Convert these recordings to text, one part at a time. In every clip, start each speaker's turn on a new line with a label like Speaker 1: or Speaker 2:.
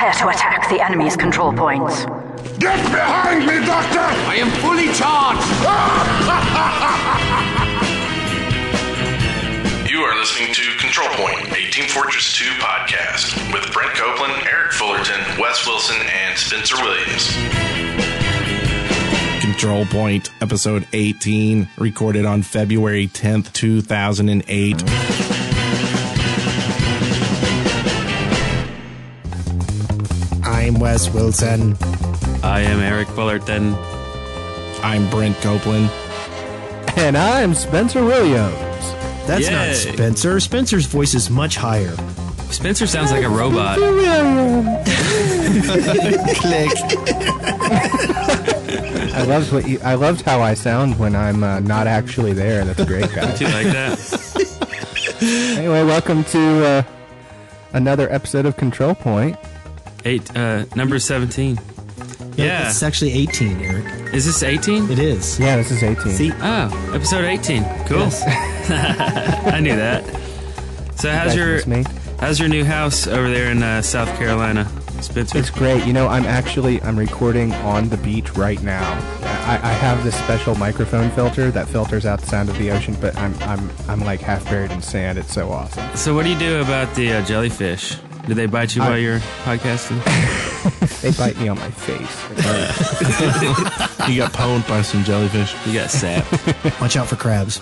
Speaker 1: Prepare to attack the enemy's control points.
Speaker 2: Get behind me, Doctor!
Speaker 3: I am fully charged!
Speaker 4: You are listening to Control Point, a Team Fortress 2 podcast with Brent Copeland, Eric Fullerton, Wes Wilson, and Spencer Williams.
Speaker 5: Control Point, episode 18, recorded on February 10th, 2008.
Speaker 6: I'm Wes Wilson.
Speaker 7: I am Eric Fullerton.
Speaker 5: I'm Brent Copeland.
Speaker 6: And I'm Spencer Williams. That's
Speaker 7: Yay.
Speaker 6: not Spencer. Spencer's voice is much higher.
Speaker 7: Spencer sounds like a robot.
Speaker 5: Click.
Speaker 8: I loved how I sound when I'm not actually there. That's great, guys.
Speaker 7: Do you like that?
Speaker 8: Anyway, welcome to another episode of Control Point.
Speaker 7: Number 17. Yeah.
Speaker 6: It's actually 18, Eric.
Speaker 7: Is this 18?
Speaker 6: It is.
Speaker 8: Yeah, this is 18.
Speaker 6: See?
Speaker 7: Oh, episode 18. Cool.
Speaker 6: Yes.
Speaker 7: I knew that. So how's your new house over there in South Carolina, Spencer?
Speaker 8: It's great. You know, I'm recording on the beach right now. I have this special microphone filter that filters out the sound of the ocean, but I'm like half buried in sand. It's so awesome.
Speaker 7: So what do you do about the jellyfish? Do they bite you while you're podcasting?
Speaker 8: They bite me on my face.
Speaker 5: You got pwned by some jellyfish.
Speaker 7: You got sapped.
Speaker 6: Watch out for crabs.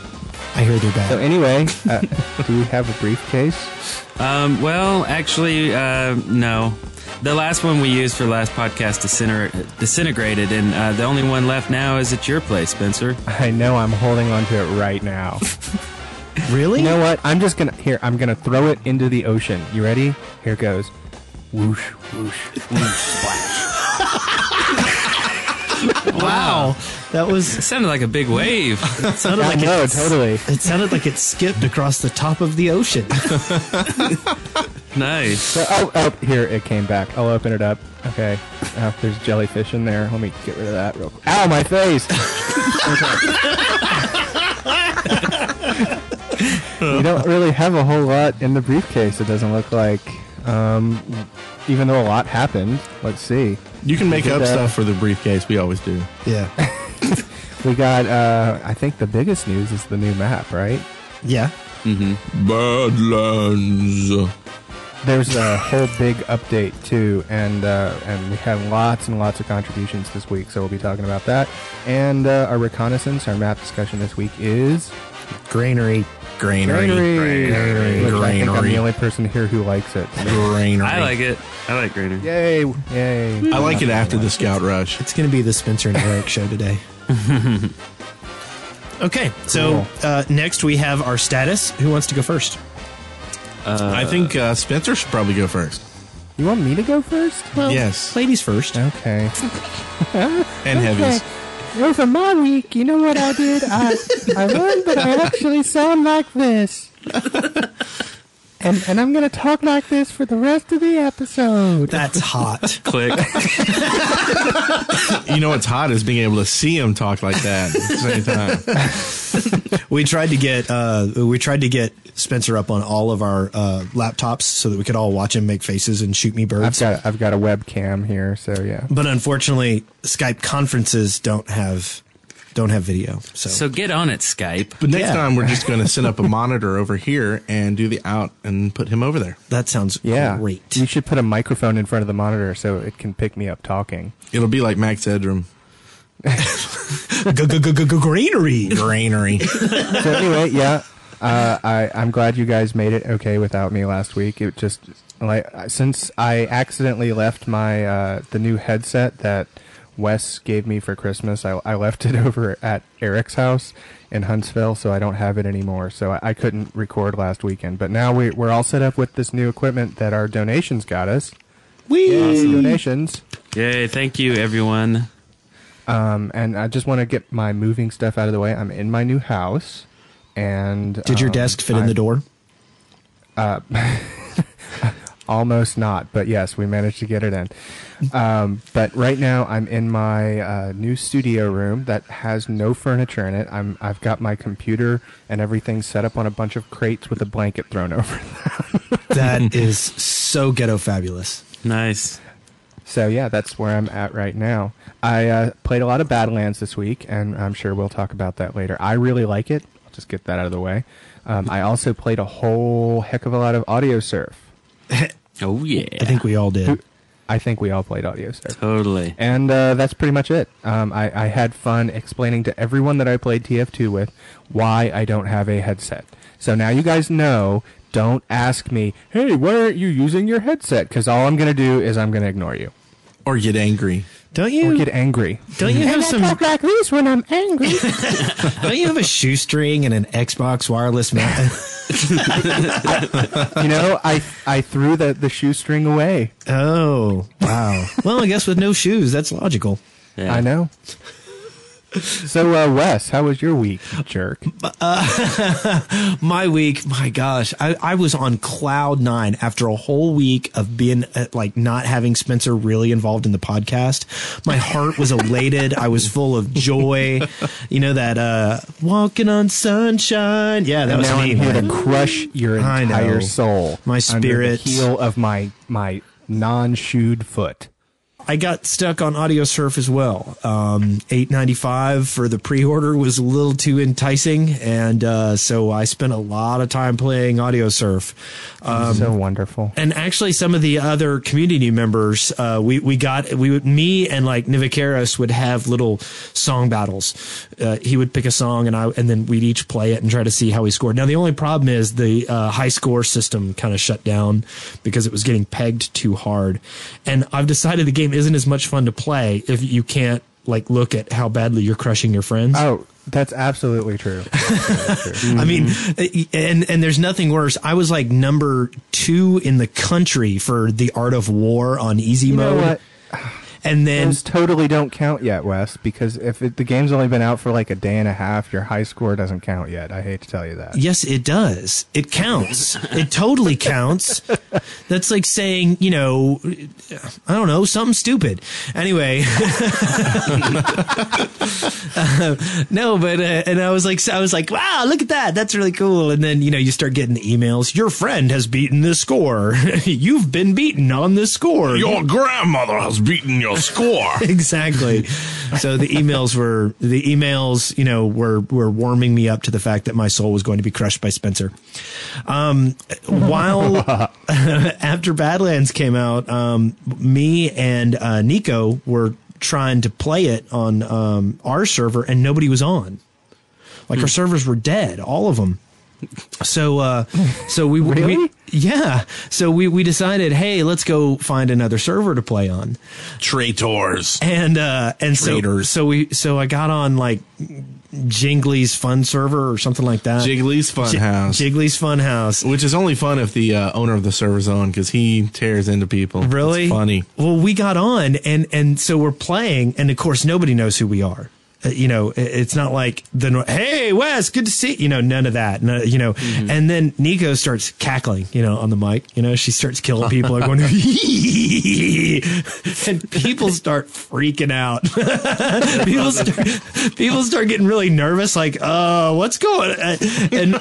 Speaker 6: I hear they're bad.
Speaker 8: So anyway, do we have a briefcase?
Speaker 7: Well, actually, no. The last one we used for the last podcast disintegrated, and the only one left now is at your place, Spencer.
Speaker 8: I know, I'm holding onto it right now.
Speaker 6: Really?
Speaker 8: You know what? I'm gonna throw it into the ocean. You ready? Here it goes. Whoosh, whoosh, whoosh, splash.
Speaker 6: Wow. That
Speaker 7: It
Speaker 6: was...
Speaker 7: sounded like a big wave.
Speaker 6: It sounded like
Speaker 8: totally.
Speaker 6: It sounded like it skipped across the top of the ocean.
Speaker 7: Nice.
Speaker 8: So, oh, here it came back. I'll open it up. Okay. There's jellyfish in there. Let me get rid of that real quick. Ow, my face! You don't really have a whole lot in the briefcase, it doesn't look like. Even though a lot happened. Let's see.
Speaker 5: You can make up stuff for the briefcase. We always do.
Speaker 6: Yeah.
Speaker 8: We got, I think the biggest news is the new map, right?
Speaker 6: Yeah.
Speaker 7: Mm-hmm.
Speaker 5: Badlands.
Speaker 8: There's a whole big update too, and we had lots and lots of contributions this week, so we'll be talking about that. And our reconnaissance, our map discussion this week is
Speaker 6: Granary.
Speaker 5: Granary.
Speaker 8: I think I'm the only person here who likes it.
Speaker 5: Granary.
Speaker 7: I like it. I like Granary.
Speaker 8: Yay! Yay!
Speaker 5: I like it after the Scout Rush.
Speaker 6: It's going to be the Spencer and Eric show today. Okay, so next we have our status. Who wants to go first?
Speaker 5: I think Spencer should probably go first.
Speaker 8: You want me to go first?
Speaker 6: Well,
Speaker 5: Yes.
Speaker 6: ladies first.
Speaker 8: Okay.
Speaker 5: And heavies.
Speaker 8: Well, for my week, you know what I did? I learned that I actually sound like this. And I'm going to talk like this for the rest of the episode.
Speaker 6: That's hot.
Speaker 7: Click.
Speaker 5: You know what's hot is being able to see him talk like that at the same time.
Speaker 6: We tried to get Spencer up on all of our laptops so that we could all watch him make faces and shoot me birds.
Speaker 8: I've got a webcam here, so yeah.
Speaker 6: But unfortunately, Skype conferences don't have video.
Speaker 7: So get on it, Skype.
Speaker 5: But next time, we're just going to set up a monitor over here and do the out and put him over there.
Speaker 6: That sounds great.
Speaker 8: You should put a microphone in front of the monitor so it can pick me up talking.
Speaker 5: It'll be like Max Edrum.
Speaker 6: Granary.
Speaker 8: So anyway, yeah, I'm glad you guys made it okay without me last week. It just since I accidentally left my the new headset that Wes gave me for Christmas, I left it over at Eric's house in Huntsville, so I don't have it anymore. So I couldn't record last weekend. But now we're all set up with this new equipment that our donations got us. Awesome. Donations.
Speaker 7: Yay, thank you, everyone.
Speaker 8: And I just want to get my moving stuff out of the way. I'm in my new house. And
Speaker 6: did your desk fit in the door?
Speaker 8: Almost not, but yes, we managed to get it in. But right now, I'm in my new studio room that has no furniture in it. I've got my computer and everything set up on a bunch of crates with a blanket thrown over them.
Speaker 6: That is so ghetto fabulous.
Speaker 7: Nice.
Speaker 8: So yeah, that's where I'm at right now. I played a lot of Badlands this week, and I'm sure we'll talk about that later. I really like it. I'll just get that out of the way. I also played a whole heck of a lot of AudioSurf.
Speaker 7: Oh, yeah.
Speaker 6: I think we all did.
Speaker 8: I think we all played AudioSurf.
Speaker 7: Totally.
Speaker 8: And that's pretty much it. I had fun explaining to everyone that I played TF2 with why I don't have a headset. So now you guys know, don't ask me, hey, why aren't you using your headset? Because all I'm going to do is I'm going to ignore you.
Speaker 5: Or get angry.
Speaker 6: Don't you
Speaker 8: Or get angry.
Speaker 6: Don't you have some?
Speaker 8: talk like this when I'm angry.
Speaker 6: Don't you have a shoestring and an Xbox wireless mouse?
Speaker 8: You know, I threw the shoestring away.
Speaker 6: Oh, wow. Well, I guess with no shoes, that's logical.
Speaker 7: Yeah.
Speaker 8: I know. So, Wes, how was your week, you jerk?
Speaker 6: My week, my gosh, I was on cloud nine after a whole week of being like not having Spencer really involved in the podcast. My heart was elated. I was full of joy. You know that walking on sunshine. Yeah, that
Speaker 8: And
Speaker 6: was
Speaker 8: now
Speaker 6: me.
Speaker 8: I'm here
Speaker 6: man.
Speaker 8: to crush your
Speaker 6: I know.
Speaker 8: entire soul.
Speaker 6: My spirit.
Speaker 8: Under the heel of my non-shoed foot.
Speaker 6: I got stuck on AudioSurf as well. $8.95 for the pre-order was a little too enticing, and so I spent a lot of time playing AudioSurf.
Speaker 8: So wonderful.
Speaker 6: And actually, some of the other community members, me and like Nivikaris would have little song battles. He would pick a song, and then we'd each play it and try to see how he scored. Now, the only problem is the high score system kind of shut down because it was getting pegged too hard. And I've decided the game isn't as much fun to play if you can't like look at how badly you're crushing your friends.
Speaker 8: Oh, that's absolutely true.
Speaker 6: I mean, and there's nothing worse. I was like number 2 in the country for the Art of War on easy
Speaker 8: You
Speaker 6: mode.
Speaker 8: know what?
Speaker 6: And then
Speaker 8: Those totally don't count yet, Wes, because if the game's only been out for like a day and a half, your high score doesn't count yet. I hate to tell you that.
Speaker 6: yes, it does. It counts. It totally counts. That's like saying, you know, I don't know, something stupid. Anyway, no, but and I was like, wow, look at that. That's really cool. And then, you know, you start getting the emails. Your friend has beaten this score. You've been beaten on this score.
Speaker 2: Your grandmother has beaten your score.
Speaker 6: Exactly. So the emails, you know, were warming me up to the fact that my soul was going to be crushed by Spencer. While after Badlands came out, me and Nico were trying to play it on our server, and nobody was on. Like our servers were dead, all of them. So we
Speaker 8: Really?
Speaker 6: So we decided, hey, let's go find another server to play on.
Speaker 5: Traitors.
Speaker 6: And
Speaker 5: Traitors.
Speaker 6: so I got on like Jingly's Fun Server or something like that.
Speaker 5: Jiggly's Funhouse.
Speaker 6: Jiggly's Funhouse.
Speaker 5: Which is only fun if the owner of the server's on, because he tears into people.
Speaker 6: Really?
Speaker 5: It's funny.
Speaker 6: Well, we got on and so we're playing, and of course nobody knows who we are. You know, it's not like hey, Wes, good to see you. You know, none of that. No, you know, and then Nico starts cackling, you know, on the mic. You know, she starts killing people and going, and people start freaking out. people start getting really nervous, like, what's going on? And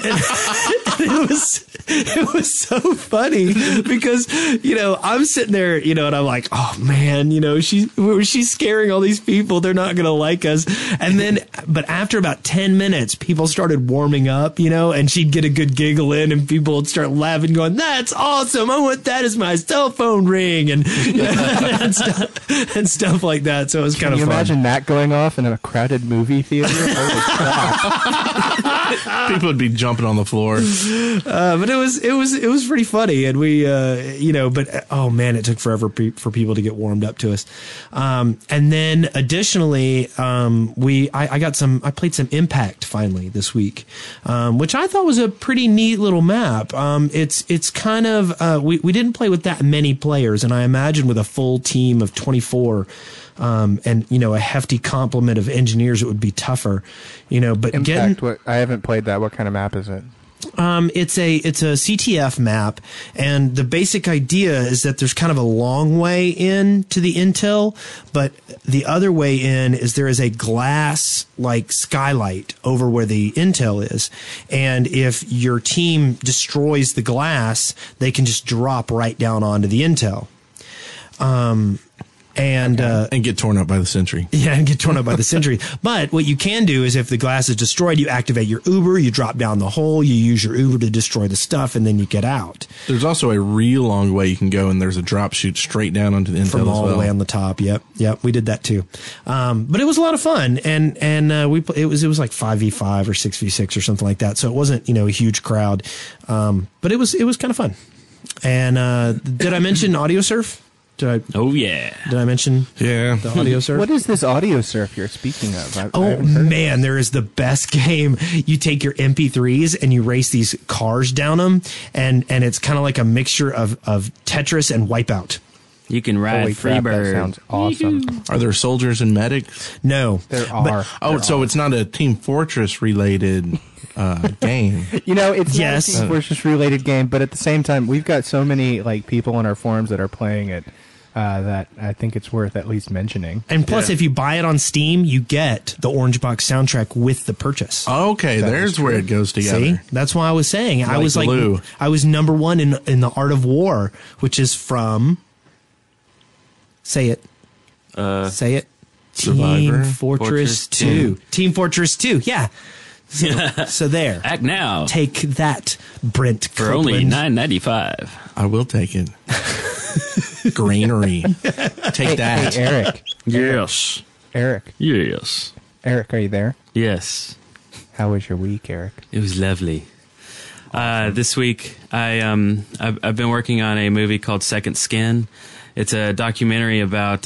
Speaker 6: it was so funny because, you know, I'm sitting there, you know, and I'm like, oh man, you know, she's scaring all these people. They're not going to like us. And then, but after about 10 minutes, people started warming up, you know, and she'd get a good giggle in and people would start laughing, going, that's awesome. I want that as my cell phone ring and, and stuff like that. So it was kind of fun.
Speaker 8: Can you imagine that going off in a crowded movie theater? Holy crap.
Speaker 5: People would be jumping on the floor.
Speaker 6: But it was pretty funny. And we, you know, but oh man, it took forever for people to get warmed up to us. And then additionally, I played some Impact finally this week, which I thought was a pretty neat little map. It's kind of, we didn't play with that many players, and I imagine with a full team of 24, and, you know, a hefty complement of engineers, it would be tougher, you know, but
Speaker 8: Impact, I haven't played that. What kind of map is it?
Speaker 6: It's a CTF map, and the basic idea is that there's kind of a long way in to the intel, but the other way in is there is a glass like skylight over where the intel is, and if your team destroys the glass, they can just drop right down onto the intel. and
Speaker 5: get torn up by the Sentry.
Speaker 6: Yeah, and get torn up by the Sentry. But what you can do is, if the glass is destroyed, you activate your Uber, you drop down the hole, you use your Uber to destroy the stuff, and then you get out.
Speaker 5: There's also a real long way you can go, and there's a drop chute straight down onto the infield
Speaker 6: From all
Speaker 5: as well.
Speaker 6: the way on the top. Yep, we did that too. But it was a lot of fun, and it was like 5v5 or 6v6 or something like that. So it wasn't a huge crowd, but it was kind of fun. And did I mention AudioSurf?
Speaker 7: Oh yeah.
Speaker 6: Did I mention
Speaker 5: Yeah.
Speaker 6: the AudioSurf?
Speaker 8: What is this AudioSurf you're speaking of? I
Speaker 6: Oh
Speaker 8: haven't heard of it.
Speaker 6: man, there is the best game. You take your MP3s and you race these cars down them, and it's kind of like a mixture of Tetris and Wipeout.
Speaker 7: You can ride
Speaker 8: Holy crap, that
Speaker 7: Freebird.
Speaker 8: sounds awesome.
Speaker 5: Are there soldiers and medics?
Speaker 6: No,
Speaker 8: There are.
Speaker 5: So it's not a Team Fortress related game.
Speaker 8: It's
Speaker 6: Yes.
Speaker 8: not a Team Fortress related game, but at the same time, we've got so many people on our forums that are playing it that I think it's worth at least mentioning.
Speaker 6: and plus, if you buy it on Steam, you get the Orange Box soundtrack with the purchase.
Speaker 5: Okay, there's where it goes together.
Speaker 6: See, that's why I was saying I
Speaker 5: Like
Speaker 6: was
Speaker 5: glue.
Speaker 6: I was number one in the Art of War, which is from. Say it. Say it.
Speaker 5: Survivor?
Speaker 6: Team Fortress 2. Team Fortress 2. Yeah. So there.
Speaker 7: Act now
Speaker 6: Take that, Brent
Speaker 7: for only
Speaker 6: Copeland.
Speaker 7: $9.95.
Speaker 5: I will take it. Granary. Take that.
Speaker 8: Hey, Eric.
Speaker 7: Yes.
Speaker 8: Eric.
Speaker 7: Yes.
Speaker 8: Eric, are you there?
Speaker 7: Yes.
Speaker 8: How was your week, Eric?
Speaker 7: It was lovely. This week, I've been working on a movie called Second Skin. It's a documentary about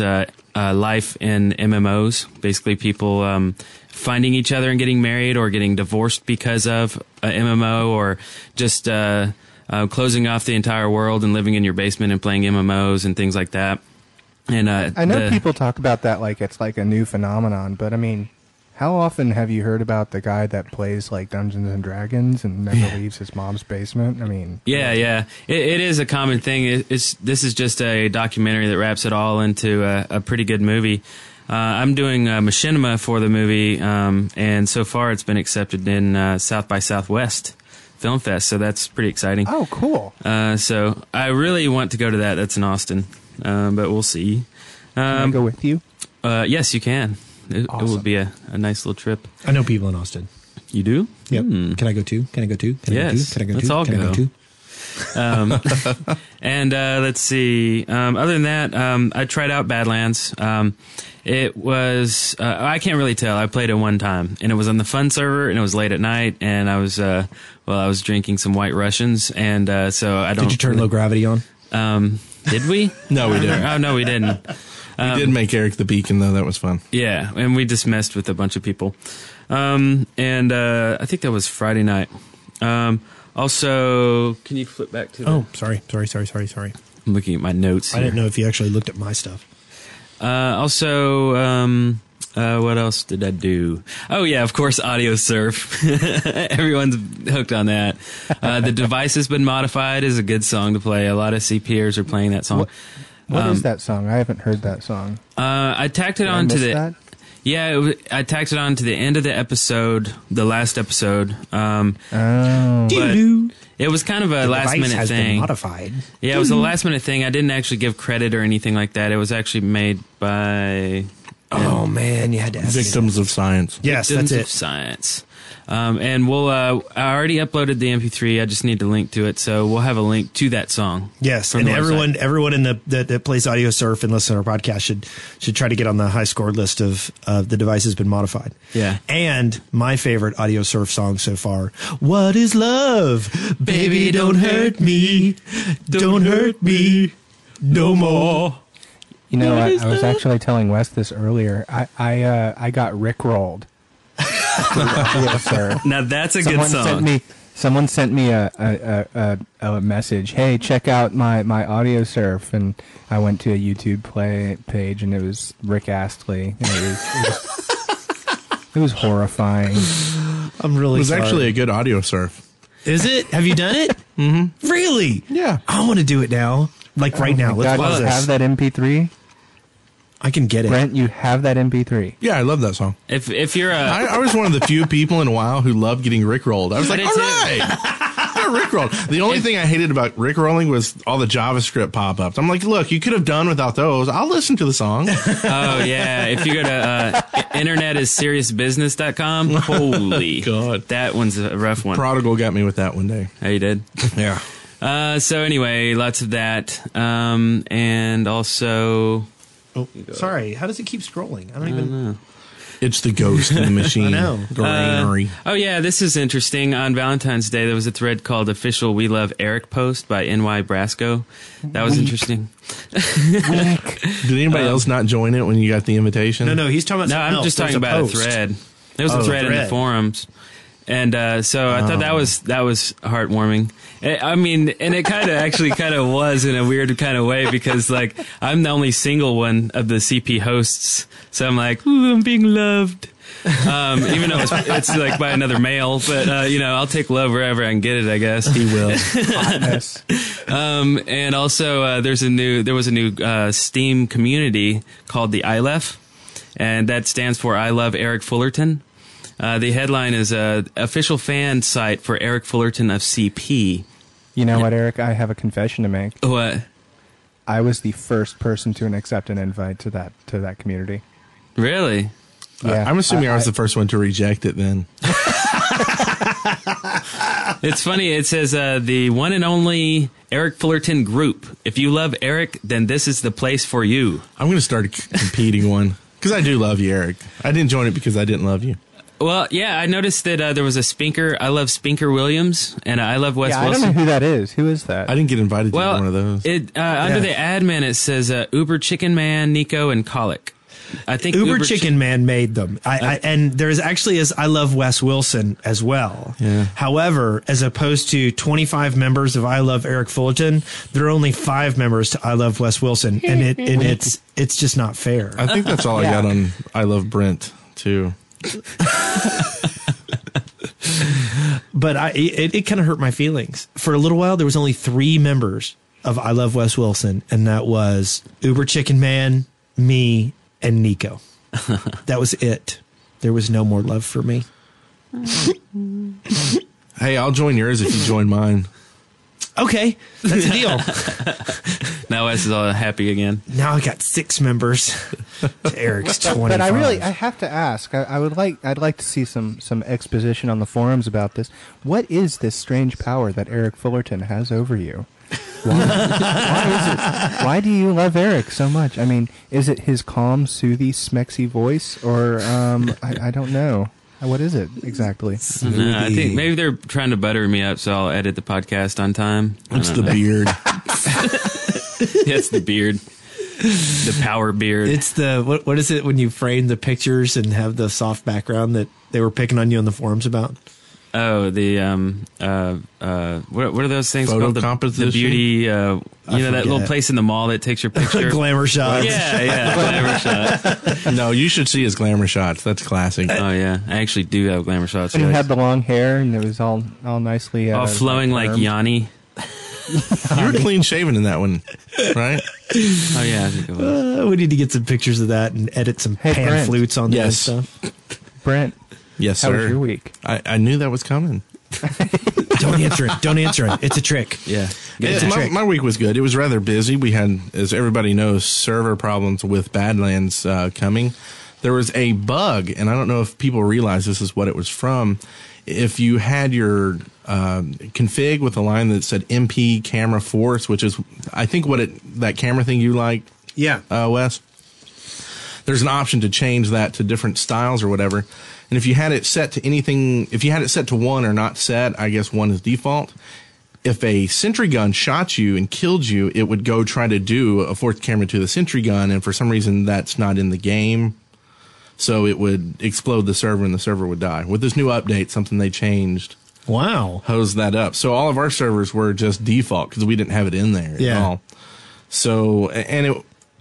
Speaker 7: life in MMOs. Basically, people finding each other and getting married, or getting divorced because of a MMO, or just closing off the entire world and living in your basement and playing MMOs and things like that. And
Speaker 8: I know people talk about that like it's like a new phenomenon, but I mean, how often have you heard about the guy that plays like Dungeons and Dragons and never leaves his mom's basement? I mean,
Speaker 7: Yeah. It is a common thing. This is just a documentary that wraps it all into a pretty good movie. I'm doing machinima for the movie, and so far it's been accepted in South by Southwest Film Fest, so that's pretty exciting.
Speaker 8: oh, cool.
Speaker 7: So I really want to go to that. That's in Austin, but we'll see.
Speaker 8: Can I go with you?
Speaker 7: Yes, you can. It
Speaker 8: Awesome.
Speaker 7: will be a nice little trip.
Speaker 6: I know people in Austin.
Speaker 7: You do?
Speaker 6: Yep.
Speaker 7: Hmm.
Speaker 6: Can I go too? Can I go too? Can
Speaker 7: Yes.
Speaker 6: I go too?
Speaker 7: Let's
Speaker 6: Can I go
Speaker 7: all
Speaker 6: too? Can I
Speaker 7: go.
Speaker 6: go too?
Speaker 7: And let's see. Other than that, I tried out Badlands. It was I can't really tell. I played it one time, and it was on the fun server, and it was late at night, and I was drinking some White Russians, and so I don't.
Speaker 6: Did you turn low gravity on?
Speaker 7: Did we?
Speaker 5: No, we didn't.
Speaker 7: Oh no, we didn't.
Speaker 5: We did make Eric the Beacon, though. That was fun.
Speaker 7: Yeah, and we just messed with a bunch of people. And I think that was Friday night. Also, can you flip back to the...
Speaker 6: Oh, sorry.
Speaker 7: I'm looking at my notes
Speaker 6: I
Speaker 7: here.
Speaker 6: didn't know if you actually looked at my stuff.
Speaker 7: Also, what else did I do? Oh, yeah, of course, AudioSurf. Everyone's hooked on that. The Device Has Been Modified is a good song to play. A lot of CPers are playing that song.
Speaker 8: What is that song? I haven't heard that song.
Speaker 7: I tacked it
Speaker 8: Did I
Speaker 7: on to
Speaker 8: miss
Speaker 7: the...
Speaker 8: that?
Speaker 7: Yeah, I tacked it on to the end of the episode, the last episode.
Speaker 8: Oh.
Speaker 7: But it was kind of a last minute
Speaker 6: has been
Speaker 7: thing.
Speaker 6: modified.
Speaker 7: Yeah, it was a last minute thing. I didn't actually give credit or anything like that. It was actually made by
Speaker 6: Oh man, you had to ask me
Speaker 5: Victims of Science.
Speaker 6: that. Yes,
Speaker 7: Victims
Speaker 6: that's
Speaker 7: of
Speaker 6: it.
Speaker 7: Science. And we'll. I already uploaded the MP3. I just need to link to it, so we'll have a link to that song.
Speaker 6: Yes,
Speaker 7: from
Speaker 6: and
Speaker 7: the website.
Speaker 6: everyone in that plays AudioSurf and listens to our podcast should try to get on the high score list of the Device Has Been Modified.
Speaker 7: Yeah.
Speaker 6: And my favorite AudioSurf song so far, What is Love? Baby, don't hurt me. Don't hurt me no more.
Speaker 8: You know, I was actually telling Wes this earlier. I got rickrolled. Yeah, sir.
Speaker 7: Now that's a good song.
Speaker 8: Someone sent me a message. Hey, check out my AudioSurf, and I went to a YouTube page, and it was Rick Astley, and it was horrifying.
Speaker 6: I'm really
Speaker 5: It was
Speaker 6: sorry.
Speaker 5: actually a good AudioSurf.
Speaker 6: Is it? Have you done it? Mm-hmm. Really?
Speaker 5: Yeah.
Speaker 6: I want to do it now. Like right now. Let's
Speaker 8: God,
Speaker 6: pause
Speaker 8: you
Speaker 6: this.
Speaker 8: have that MP3,
Speaker 6: I can get it.
Speaker 8: Brent. You have that MP3.
Speaker 5: Yeah, I love that song.
Speaker 7: If you're a
Speaker 5: I was one of the few people in a while who loved getting rickrolled. I was like,
Speaker 7: did
Speaker 5: all
Speaker 7: too.
Speaker 5: right. All Rickrolled. The only thing I hated about Rickrolling was all the JavaScript pop-ups. I'm like, look, you could have done without those. I'll listen to the song.
Speaker 7: Oh, yeah. If you go to internetisseriousbusiness.com, holy
Speaker 5: God.
Speaker 7: That one's a rough one.
Speaker 5: Prodigal got me with that one day.
Speaker 7: Oh, you did?
Speaker 5: Yeah.
Speaker 7: So anyway, lots of that. And also...
Speaker 6: Oh, sorry. How does it keep scrolling? I don't
Speaker 7: know.
Speaker 5: It's the ghost in the machine.
Speaker 6: I know.
Speaker 5: Granary.
Speaker 7: Oh, yeah, this is interesting. On Valentine's Day, there was a thread called Official We Love Eric Post by NY Brasco. That was interesting.
Speaker 5: Did anybody else not join it when you got the invitation?
Speaker 6: No, he's talking about
Speaker 7: No,
Speaker 6: something
Speaker 7: I'm
Speaker 6: else.
Speaker 7: just talking
Speaker 6: There's
Speaker 7: about
Speaker 6: post.
Speaker 7: a thread. There was a thread in the forums. And so I thought that was heartwarming. I mean, and it kind of was in a weird kind of way because like I'm the only single one of the CP hosts, so I'm like, ooh, I'm being loved. Even though it's like by another male, but I'll take love wherever I can get it. I guess
Speaker 5: He will.
Speaker 8: Hotness.
Speaker 7: and also there was a new Steam community called the ILEF, and that stands for I Love Eric Fullerton. The headline is official fan site for Eric Fullerton of CP.
Speaker 8: You know what, Eric? I have a confession to make.
Speaker 7: What?
Speaker 8: I was the first person to accept an invite to that community.
Speaker 7: Really?
Speaker 8: Yeah,
Speaker 5: I'm assuming I was the first one to reject it then.
Speaker 7: It's funny. It says the one and only Eric Fullerton group. If you love Eric, then this is the place for you.
Speaker 5: I'm going to start a competing one because I do love you, Eric. I didn't join it because I didn't love you.
Speaker 7: Well, yeah, I noticed that there was a Spinker. I love Spinker Williams, and I love Wes
Speaker 8: I
Speaker 7: Wilson.
Speaker 8: don't know who that is. Who is that?
Speaker 5: I didn't get invited to one of those.
Speaker 7: Under the admin, it says Uber Chicken Man, Nico, and Colic. I think
Speaker 6: Uber Chicken Man made them. And there's actually I love Wes Wilson as well.
Speaker 5: Yeah.
Speaker 6: However, as opposed to 25 members of I Love Eric Fullerton, there are only 5 members to I Love Wes Wilson, and it's just not fair.
Speaker 5: I think that's all I got on I Love Brent too.
Speaker 6: But it kind of hurt my feelings. For a little while, there was only 3 members of I Love Wes Wilson, and that was Uber Chicken Man, me, and Nico. That was it. There was no more love for me.
Speaker 5: Hey, I'll join yours if you join mine.
Speaker 6: Okay, that's a deal.
Speaker 7: Now Wes is all happy again.
Speaker 6: Now I got 6 members to Eric's 25.
Speaker 8: But I have to ask. I'd like to see some exposition on the forums about this. What is this strange power that Eric Fullerton has over you? Why is it? Why do you love Eric so much? I mean, is it his calm, soothy, smexy voice, or I don't know. What is it exactly?
Speaker 7: No, I think maybe they're trying to butter me up, so I'll edit the podcast on time.
Speaker 5: It's the beard.
Speaker 7: Yeah, it's the beard. The power beard.
Speaker 6: It's the what is it when you frame the pictures and have the soft background that they were picking on you on the forums about?
Speaker 7: Oh, the what are those things
Speaker 5: Photo
Speaker 7: called?
Speaker 5: composition?
Speaker 7: The beauty, that little place in the mall that takes your picture.
Speaker 6: Glamour shots.
Speaker 7: Yeah, glamour shot.
Speaker 5: No, you should see his glamour shots. That's classic.
Speaker 7: Oh yeah, I actually do have glamour shots.
Speaker 8: And he
Speaker 7: guys.
Speaker 8: had the long hair, and it was all nicely
Speaker 7: all flowing like Yanni.
Speaker 5: You were clean shaven in that one, right?
Speaker 7: Oh yeah, I think it was.
Speaker 6: We need to get some pictures of that and edit some pan
Speaker 8: Brent.
Speaker 6: flutes on there and
Speaker 5: Yes.
Speaker 6: stuff.
Speaker 8: Brent,
Speaker 5: Yes,
Speaker 8: how
Speaker 5: sir.
Speaker 8: was your week?
Speaker 5: I knew that was coming.
Speaker 6: Don't answer it. Don't answer it. It's a trick.
Speaker 7: Yeah.
Speaker 6: It's a trick.
Speaker 5: My week was good. It was rather busy. We had, as everybody knows, server problems with Badlands coming. There was a bug, and I don't know if people realize this is what it was from. If you had your config with a line that said MP camera force, which is, I think, that camera thing you like,
Speaker 6: Yeah.
Speaker 5: Wes, there's an option to change that to different styles or whatever. And if you had it set to anything, if you had it set to 1 or not set, I guess 1 is default. If a sentry gun shot you and killed you, it would go try to do a fourth camera to the sentry gun, and for some reason that's not in the game. So it would explode the server and the server would die. With this new update, something they changed
Speaker 6: Wow.
Speaker 5: hosed that up. So all of our servers were just default because we didn't have it in there at all. So, and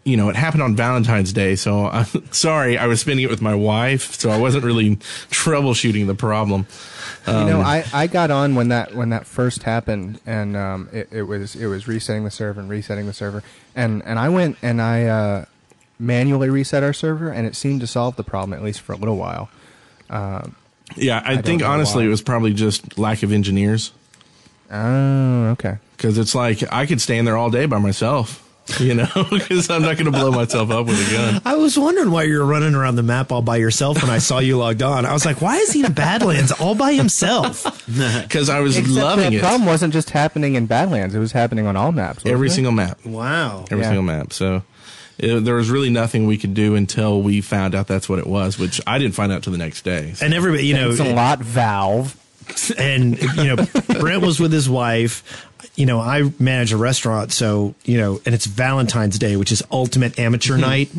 Speaker 5: it happened on Valentine's Day. So I'm sorry, I was spending it with my wife, so I wasn't really troubleshooting the problem.
Speaker 8: I got on when that first happened, and it was resetting the server, and I went and I manually reset our server, and it seemed to solve the problem, at least for a little while.
Speaker 5: Yeah, I think
Speaker 8: don't know
Speaker 5: honestly
Speaker 8: why.
Speaker 5: it was probably just lack of engineers.
Speaker 8: Oh, okay.
Speaker 5: Because it's like I could stand there all day by myself. Because I'm not going to blow myself up with a gun.
Speaker 6: I was wondering why you were running around the map all by yourself when I saw you logged on. I was like, why is he in Badlands all by himself?
Speaker 5: Because I was loving it.
Speaker 8: The problem wasn't just happening in Badlands. It was happening on all maps.
Speaker 5: Every single map.
Speaker 6: Wow.
Speaker 5: Every single map. So there was really nothing we could do until we found out that's what it was, which I didn't find out till the next day. So.
Speaker 6: And everybody,
Speaker 8: Thanks a lot, Valve.
Speaker 6: And, Brent was with his wife. I manage a restaurant, so, and it's Valentine's Day, which is ultimate amateur night,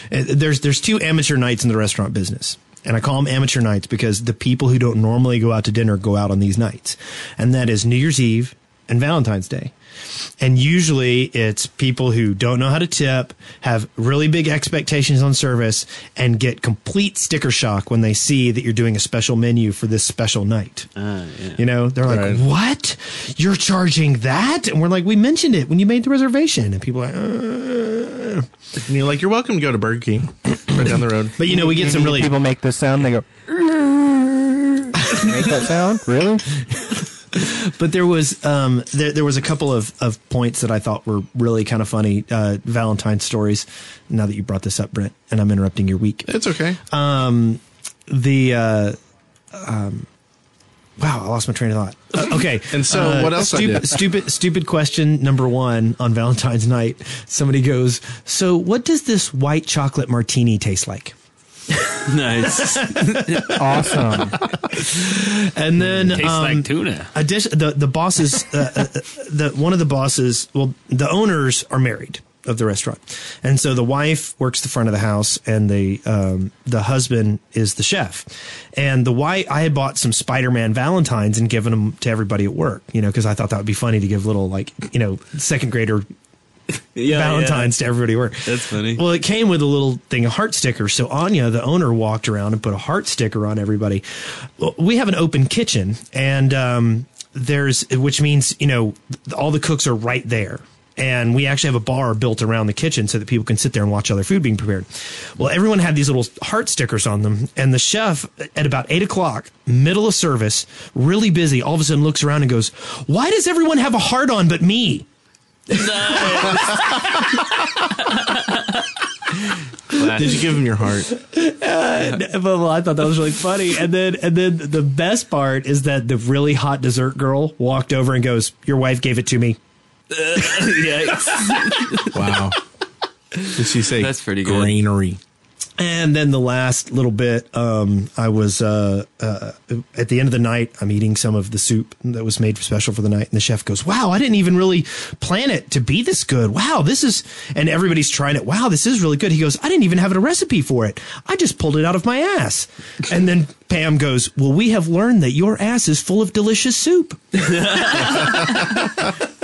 Speaker 6: There's two amateur nights in the restaurant business. And I call them amateur nights because the people who don't normally go out to dinner go out on these nights. And that is New Year's Eve and Valentine's Day. And usually it's people who don't know how to tip, have really big expectations on service, and get complete sticker shock when they see that you're doing a special menu for this special night. They're like, what? You're charging that? And we're like, we mentioned it when you made the reservation. And people are like,
Speaker 5: And you're like, you're welcome to go to Burger King right down the road.
Speaker 6: But, we get some really...
Speaker 8: People make this sound, they go, make that sound? Really?
Speaker 6: But there was there was a couple of points that I thought were really kind of funny Valentine stories. Now that you brought this up, Brent, and I'm interrupting your week.
Speaker 5: It's okay.
Speaker 6: Wow, I lost my train of thought. Okay,
Speaker 5: and so what else?
Speaker 6: Stupid question number one on Valentine's night. Somebody goes, "So what does this white chocolate martini taste like?"
Speaker 7: Nice.
Speaker 8: Awesome.
Speaker 6: And then
Speaker 7: tastes like tuna.
Speaker 6: The bosses, one of the bosses, the owners are married of the restaurant, and so the wife works the front of the house, and the husband is the chef. And the wife, I had bought some Spider-Man Valentines and given them to everybody at work, because I thought that would be funny to give little second grader. Valentine's to everybody at work.
Speaker 7: That's funny.
Speaker 6: Well, it came with a little thing of heart stickers. So Anya, the owner, walked around and put a heart sticker on everybody. Well, we have an open kitchen, and which means all the cooks are right there. And we actually have a bar built around the kitchen so that people can sit there and watch other food being prepared. Well, everyone had these little heart stickers on them. And the chef, at about 8 o'clock, middle of service, really busy, all of a sudden looks around and goes, "Why does everyone have a heart on but me?"
Speaker 5: Did you give him your heart?
Speaker 6: Well, I thought that was really funny. And then the best part is that the really hot dessert girl walked over and goes, "Your wife gave it to me."
Speaker 5: Wow. Did she say
Speaker 7: that's pretty good?
Speaker 5: Granary.
Speaker 6: And then the last little bit, I was at the end of the night, I'm eating some of the soup that was made special for the night. And the chef goes, "Wow, I didn't even really plan it to be this good. Wow, this is," and everybody's trying it. "Wow, this is really good." He goes, "I didn't even have a recipe for it. I just pulled it out of my ass." And then Pam goes, "Well, we have learned that your ass is full of delicious soup."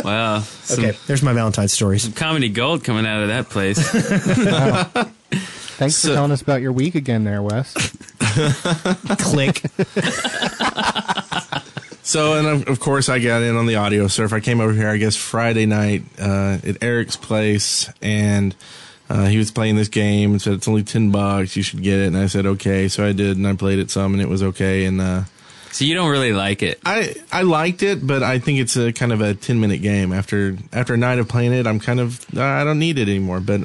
Speaker 7: Wow.
Speaker 6: Okay, there's my Valentine's stories.
Speaker 7: Some comedy gold coming out of that place.
Speaker 8: Wow. Thanks for telling us about your week again there, Wes.
Speaker 6: Click.
Speaker 5: So, and of course, I got in on the AudioSurf. I came over here, I guess, Friday night at Eric's place, and he was playing this game and said, "It's only $10. You should get it." And I said, "Okay." So I did, and I played it some, and it was okay. And
Speaker 7: so you don't really like it?
Speaker 5: I liked it, but I think it's a kind of a 10-minute game. After a night of playing it, I'm kind of I don't need it anymore. But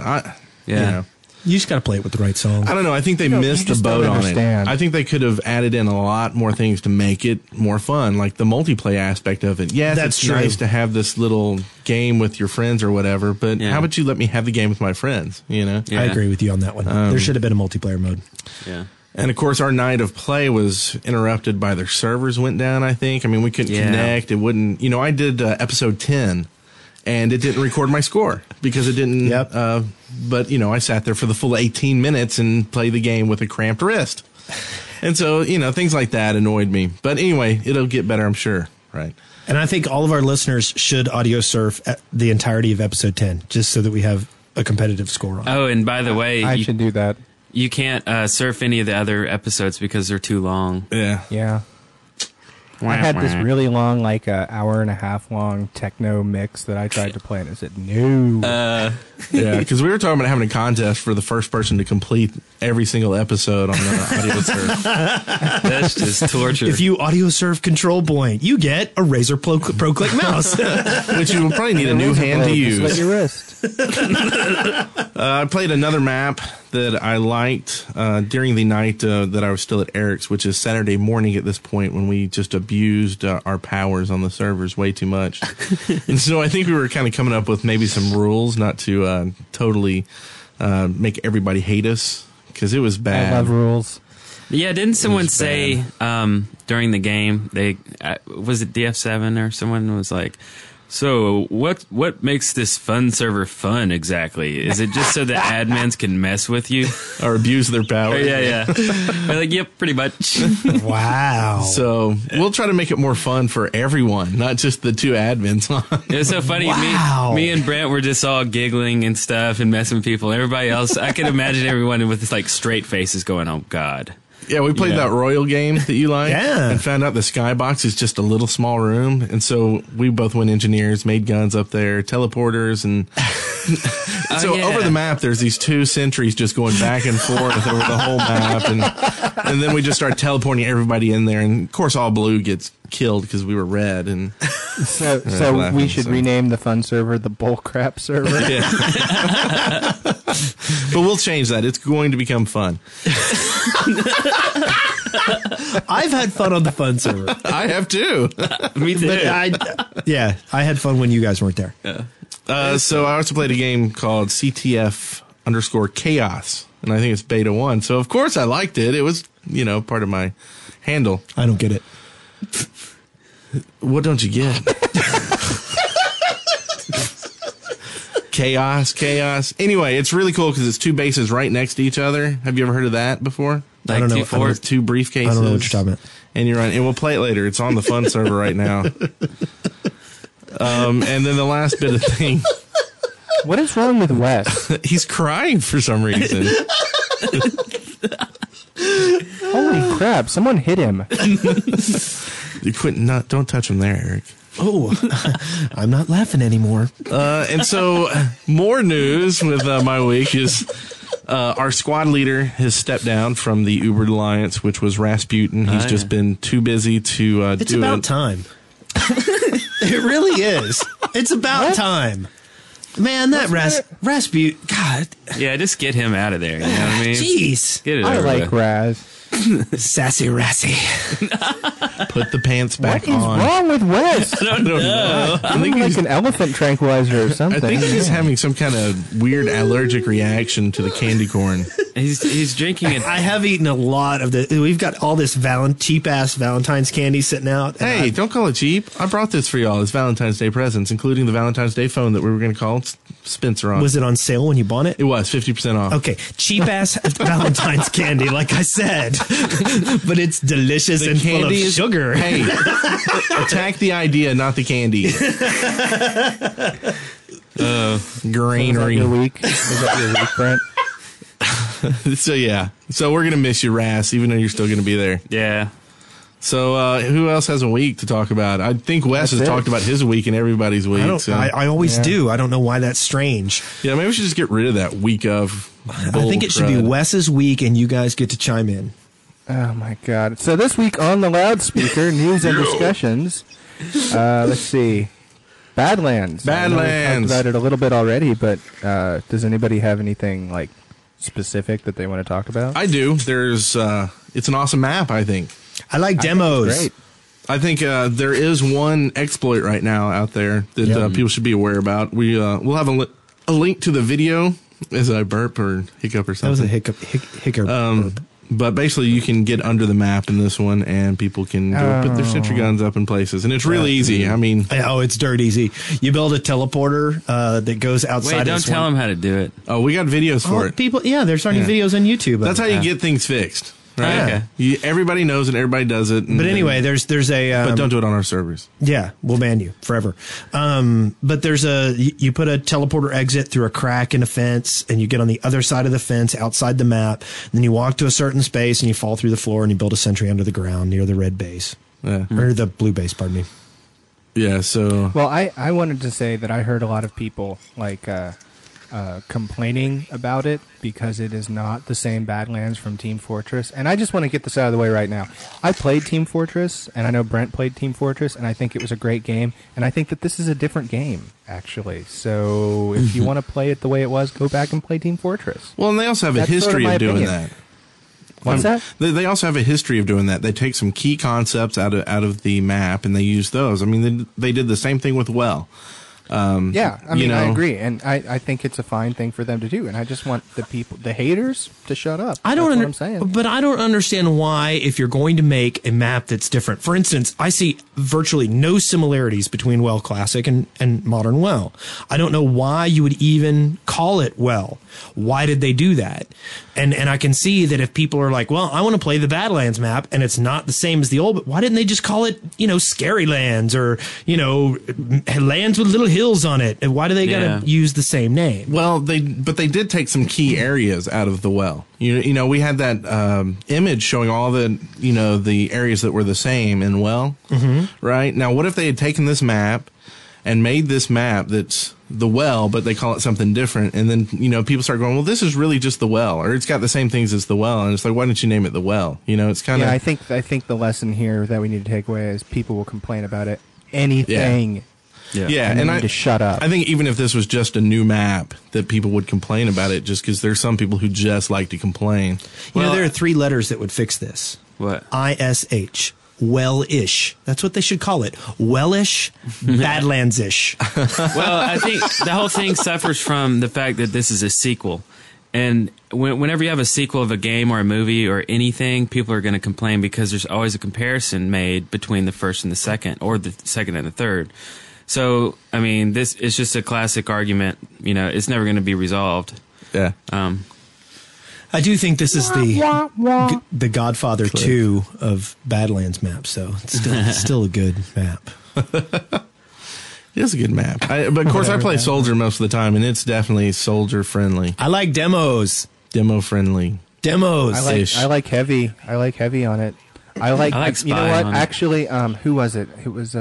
Speaker 6: You just got to play it with the right song.
Speaker 5: I don't know. I think they missed the boat on it. I think they could have added in a lot more things to make it more fun, like the multiplayer aspect of it. Yes, it's nice to have this little game with your friends or whatever, but how about you let me have the game with my friends,
Speaker 6: I agree with you on that one. There should have been a multiplayer mode.
Speaker 7: Yeah.
Speaker 5: And, of course, our night of play was interrupted by their servers went down, I think. I mean, we couldn't connect. It wouldn't, I did episode 10. And it didn't record my score because it didn't.
Speaker 6: Yep.
Speaker 5: But, I sat there for the full 18 minutes and played the game with a cramped wrist. And so, things like that annoyed me. But anyway, it'll get better, I'm sure. Right.
Speaker 6: And I think all of our listeners should AudioSurf the entirety of episode 10, just so that we have a competitive score on it.
Speaker 7: Oh, and by the way,
Speaker 8: I should do that.
Speaker 7: You can't surf any of the other episodes because they're too long.
Speaker 5: Yeah.
Speaker 8: Yeah. I had this really long, like hour and a half long techno mix that I tried to play, and I said no.
Speaker 5: Yeah, because we were talking about having a contest for the first person to complete every single episode on the AudioSurf.
Speaker 7: That's just torture.
Speaker 6: If you AudioSurf control point, you get a Razer Pro Click mouse.
Speaker 5: Which you will probably need a new hand to use.
Speaker 8: Just let your wrist.
Speaker 5: I played another map that I liked during the night that I was still at Eric's, which is Saturday morning at this point, when we just abused our powers on the servers way too much. And so I think we were kind of coming up with maybe some rules not to totally make everybody hate us, because it was bad.
Speaker 8: I love rules.
Speaker 7: Yeah, didn't someone say during the game, was it DF7 or someone was like, so what makes this fun server fun exactly? Is it just so the admins can mess with you?
Speaker 5: Or abuse their power?
Speaker 7: Yeah. They're like, yep, pretty much.
Speaker 6: Wow.
Speaker 5: So we'll try to make it more fun for everyone, not just the two admins.
Speaker 7: It was so funny.
Speaker 6: Wow.
Speaker 7: Me and Brent were just all giggling and stuff and messing with people. Everybody else, I could imagine everyone with this like straight faces going, oh, God.
Speaker 5: Yeah, we played that Royal game that you like, and found out the skybox is just a little small room, and so we both went engineers, made guns up there, teleporters, and over the map there's these two sentries just going back and forth over the whole map, and then we just start teleporting everybody in there, and of course all blue gets killed because we were red, and
Speaker 8: so we should rename the fun server the bullcrap server.
Speaker 5: Yeah. But we'll change that. It's going to become fun.
Speaker 6: I've had fun on the fun server.
Speaker 5: I have too.
Speaker 7: Me too.
Speaker 6: But I had fun when you guys weren't there.
Speaker 5: So I also played a game called CTF_Chaos, and I think it's beta 1. So of course I liked it. It was, part of my handle.
Speaker 6: I don't get it.
Speaker 5: What don't you get? Chaos. Anyway, it's really cool because it's two bases right next to each other. Have you ever heard of that before?
Speaker 7: Like
Speaker 6: I don't know.
Speaker 5: Two briefcases.
Speaker 6: I don't know what you're talking about.
Speaker 5: And you're on, and we'll play it later. It's on the fun server right now. And then the last bit of thing.
Speaker 8: What is wrong with Wes?
Speaker 5: He's crying for some reason.
Speaker 8: Holy crap! Someone hit him.
Speaker 5: You don't touch him there, Eric.
Speaker 6: Oh, I'm not laughing anymore.
Speaker 5: And so more news with my week is our squad leader has stepped down from the Uber Alliance, which was Rasputin. He's just been too busy to
Speaker 6: It's about time. It really is. It's about time. Man, that Rasputin, God.
Speaker 7: Yeah, just get him out of there. You know what I mean?
Speaker 6: Jeez.
Speaker 7: Get it
Speaker 8: I
Speaker 7: over
Speaker 8: like
Speaker 7: with.
Speaker 8: Raz.
Speaker 6: Sassy Rassy.
Speaker 5: put the pants back
Speaker 8: What is
Speaker 5: on.
Speaker 8: wrong with Wes?
Speaker 7: I don't know.
Speaker 5: I think
Speaker 8: like
Speaker 5: he's,
Speaker 8: an elephant tranquilizer or something.
Speaker 5: I think he's having some kind of weird allergic reaction to the candy corn.
Speaker 7: He's drinking it.
Speaker 6: I have eaten a lot of the. We've got all this cheap ass Valentine's candy sitting out.
Speaker 5: Hey, don't call it cheap. I brought this for y'all as Valentine's Day presents, including the Valentine's Day phone that we were going to call Spencer on.
Speaker 6: Was it on sale when you bought it?
Speaker 5: It was 50% off.
Speaker 6: Okay, cheap ass Valentine's candy, like I said, but it's delicious and full of sugar.
Speaker 5: Hey, attack the idea, not the candy. Granary.
Speaker 8: Is that your week, Brent?
Speaker 5: So yeah, so we're gonna miss you, Ras, even though you're still gonna be there.
Speaker 7: Yeah.
Speaker 5: So who else has a week to talk about? I think Wes has talked about his week and everybody's week.
Speaker 6: I always do. I don't know why that's strange.
Speaker 5: Yeah, maybe we should just get rid of that week of.
Speaker 6: I think it should be Wes's week, and you guys get to chime in.
Speaker 8: Oh my God! So this week on the loudspeaker, news and discussions. Let's see. Badlands. I know we talked about it a little bit already, but does anybody have anything like specific that they want to talk about?
Speaker 5: I do. There's it's an awesome map, I think.
Speaker 6: I like demos.
Speaker 8: Great.
Speaker 5: I think there is one exploit right now out there that people should be aware about. We'll have a link to the video as I burp or hiccup or something.
Speaker 6: That was a hiccup.
Speaker 5: But basically, you can get under the map in this one, and people can put their sentry guns up in places, and it's really easy. I mean,
Speaker 6: it's dirt easy. You build a teleporter that goes outside.
Speaker 7: Wait, don't tell them how to do it.
Speaker 5: Oh, we got videos for it.
Speaker 6: People, there's already videos on YouTube.
Speaker 5: That's how you get things fixed. Right?
Speaker 7: Okay.
Speaker 5: Everybody knows it. Everybody does it.
Speaker 6: But anyway, there's a.
Speaker 5: But don't do it on our servers.
Speaker 6: Yeah, we'll ban you forever. But there's you put a teleporter exit through a crack in a fence, and you get on the other side of the fence outside the map. Then you walk to a certain space, and you fall through the floor, and you build a sentry under the ground near the red base.
Speaker 5: Yeah.
Speaker 6: Or the blue base, pardon me.
Speaker 5: Yeah, so...
Speaker 8: Well, I wanted to say that I heard a lot of people complaining about it because it is not the same Badlands from Team Fortress. And I just want to get this out of the way right now. I played Team Fortress, and I know Brent played Team Fortress, and I think it was a great game. And I think that this is a different game, actually. So if you want to play it the way it was, go back and play Team Fortress.
Speaker 5: Well, and they also have a history of doing that.
Speaker 8: What's that?
Speaker 5: They also have a history of doing that. They take some key concepts out of the map and they use those. I mean, they did the same thing with Well.
Speaker 8: Yeah, I mean, I agree, and I think it's a fine thing for them to do, and I just want the haters, to shut up. That's what I'm saying.
Speaker 6: But I don't understand why, if you're going to make a map that's different. For instance, I see virtually no similarities between Well Classic and Modern Well. I don't know why you would even call it Well. Why did they do that? And I can see that if people are like, well, I want to play the Badlands map, and it's not the same as the old, but why didn't they just call it, Scary Lands, or, lands with little hills on it? And why do they got to use the same name?
Speaker 5: Well, they did take some key areas out of the Well. We had that image showing all the the areas that were the same in Well, right? Now, what if they had taken this map and made this map that's the Well, but they call it something different, and then people start going, well, this is really just the Well, or it's got the same things as the Well, and it's like, why didn't you name it the Well? It's kind of...
Speaker 8: Yeah, I think the lesson here that we need to take away is people will complain about it. Anything.
Speaker 5: Yeah,
Speaker 8: and I need to shut up.
Speaker 5: I think even if this was just a new map, that people would complain about it, just because there's some people who just like to complain.
Speaker 6: There are 3 letters that would fix this.
Speaker 7: What?
Speaker 6: ISH. Well-ish. That's what they should call it. Well-ish, Badlands-ish.
Speaker 7: Well, I think the whole thing suffers from the fact that this is a sequel. And whenever you have a sequel of a game or a movie or anything, people are going to complain because there's always a comparison made between the first and the second, or the second and the third. So, I mean, this is just a classic argument. It's never going to be resolved.
Speaker 5: Yeah.
Speaker 6: I do think this is the Godfather 2 of Badlands maps, so it's still a good map.
Speaker 5: It is a good map. But of course, I play Soldier most of the time, and it's definitely Soldier friendly.
Speaker 6: I like demos.
Speaker 5: Demo friendly.
Speaker 6: Demos.
Speaker 8: I like heavy. I like heavy on it. I like you know what? Actually, who was it? It was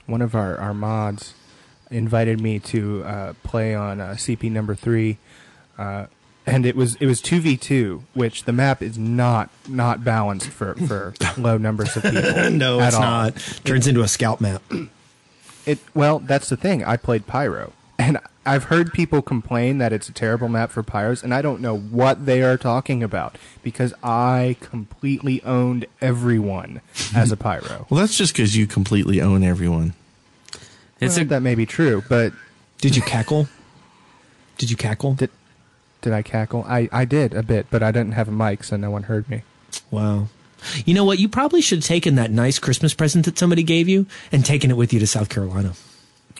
Speaker 8: one of our mods invited me to play on CP number 3. And it was 2v2, which the map is not balanced for low numbers of people.
Speaker 6: No, it's not. Turns into a scout map.
Speaker 8: Well, that's the thing. I played Pyro, and I've heard people complain that it's a terrible map for Pyros, and I don't know what they are talking about because I completely owned everyone as a Pyro.
Speaker 5: Well, that's just because you completely own everyone.
Speaker 8: That may be true, but
Speaker 6: did you cackle? Did you cackle?
Speaker 8: Did I cackle? I did a bit, but I didn't have a mic, so no one heard me.
Speaker 6: Wow. You know what? You probably should have taken that nice Christmas present that somebody gave you and taken it with you to South Carolina.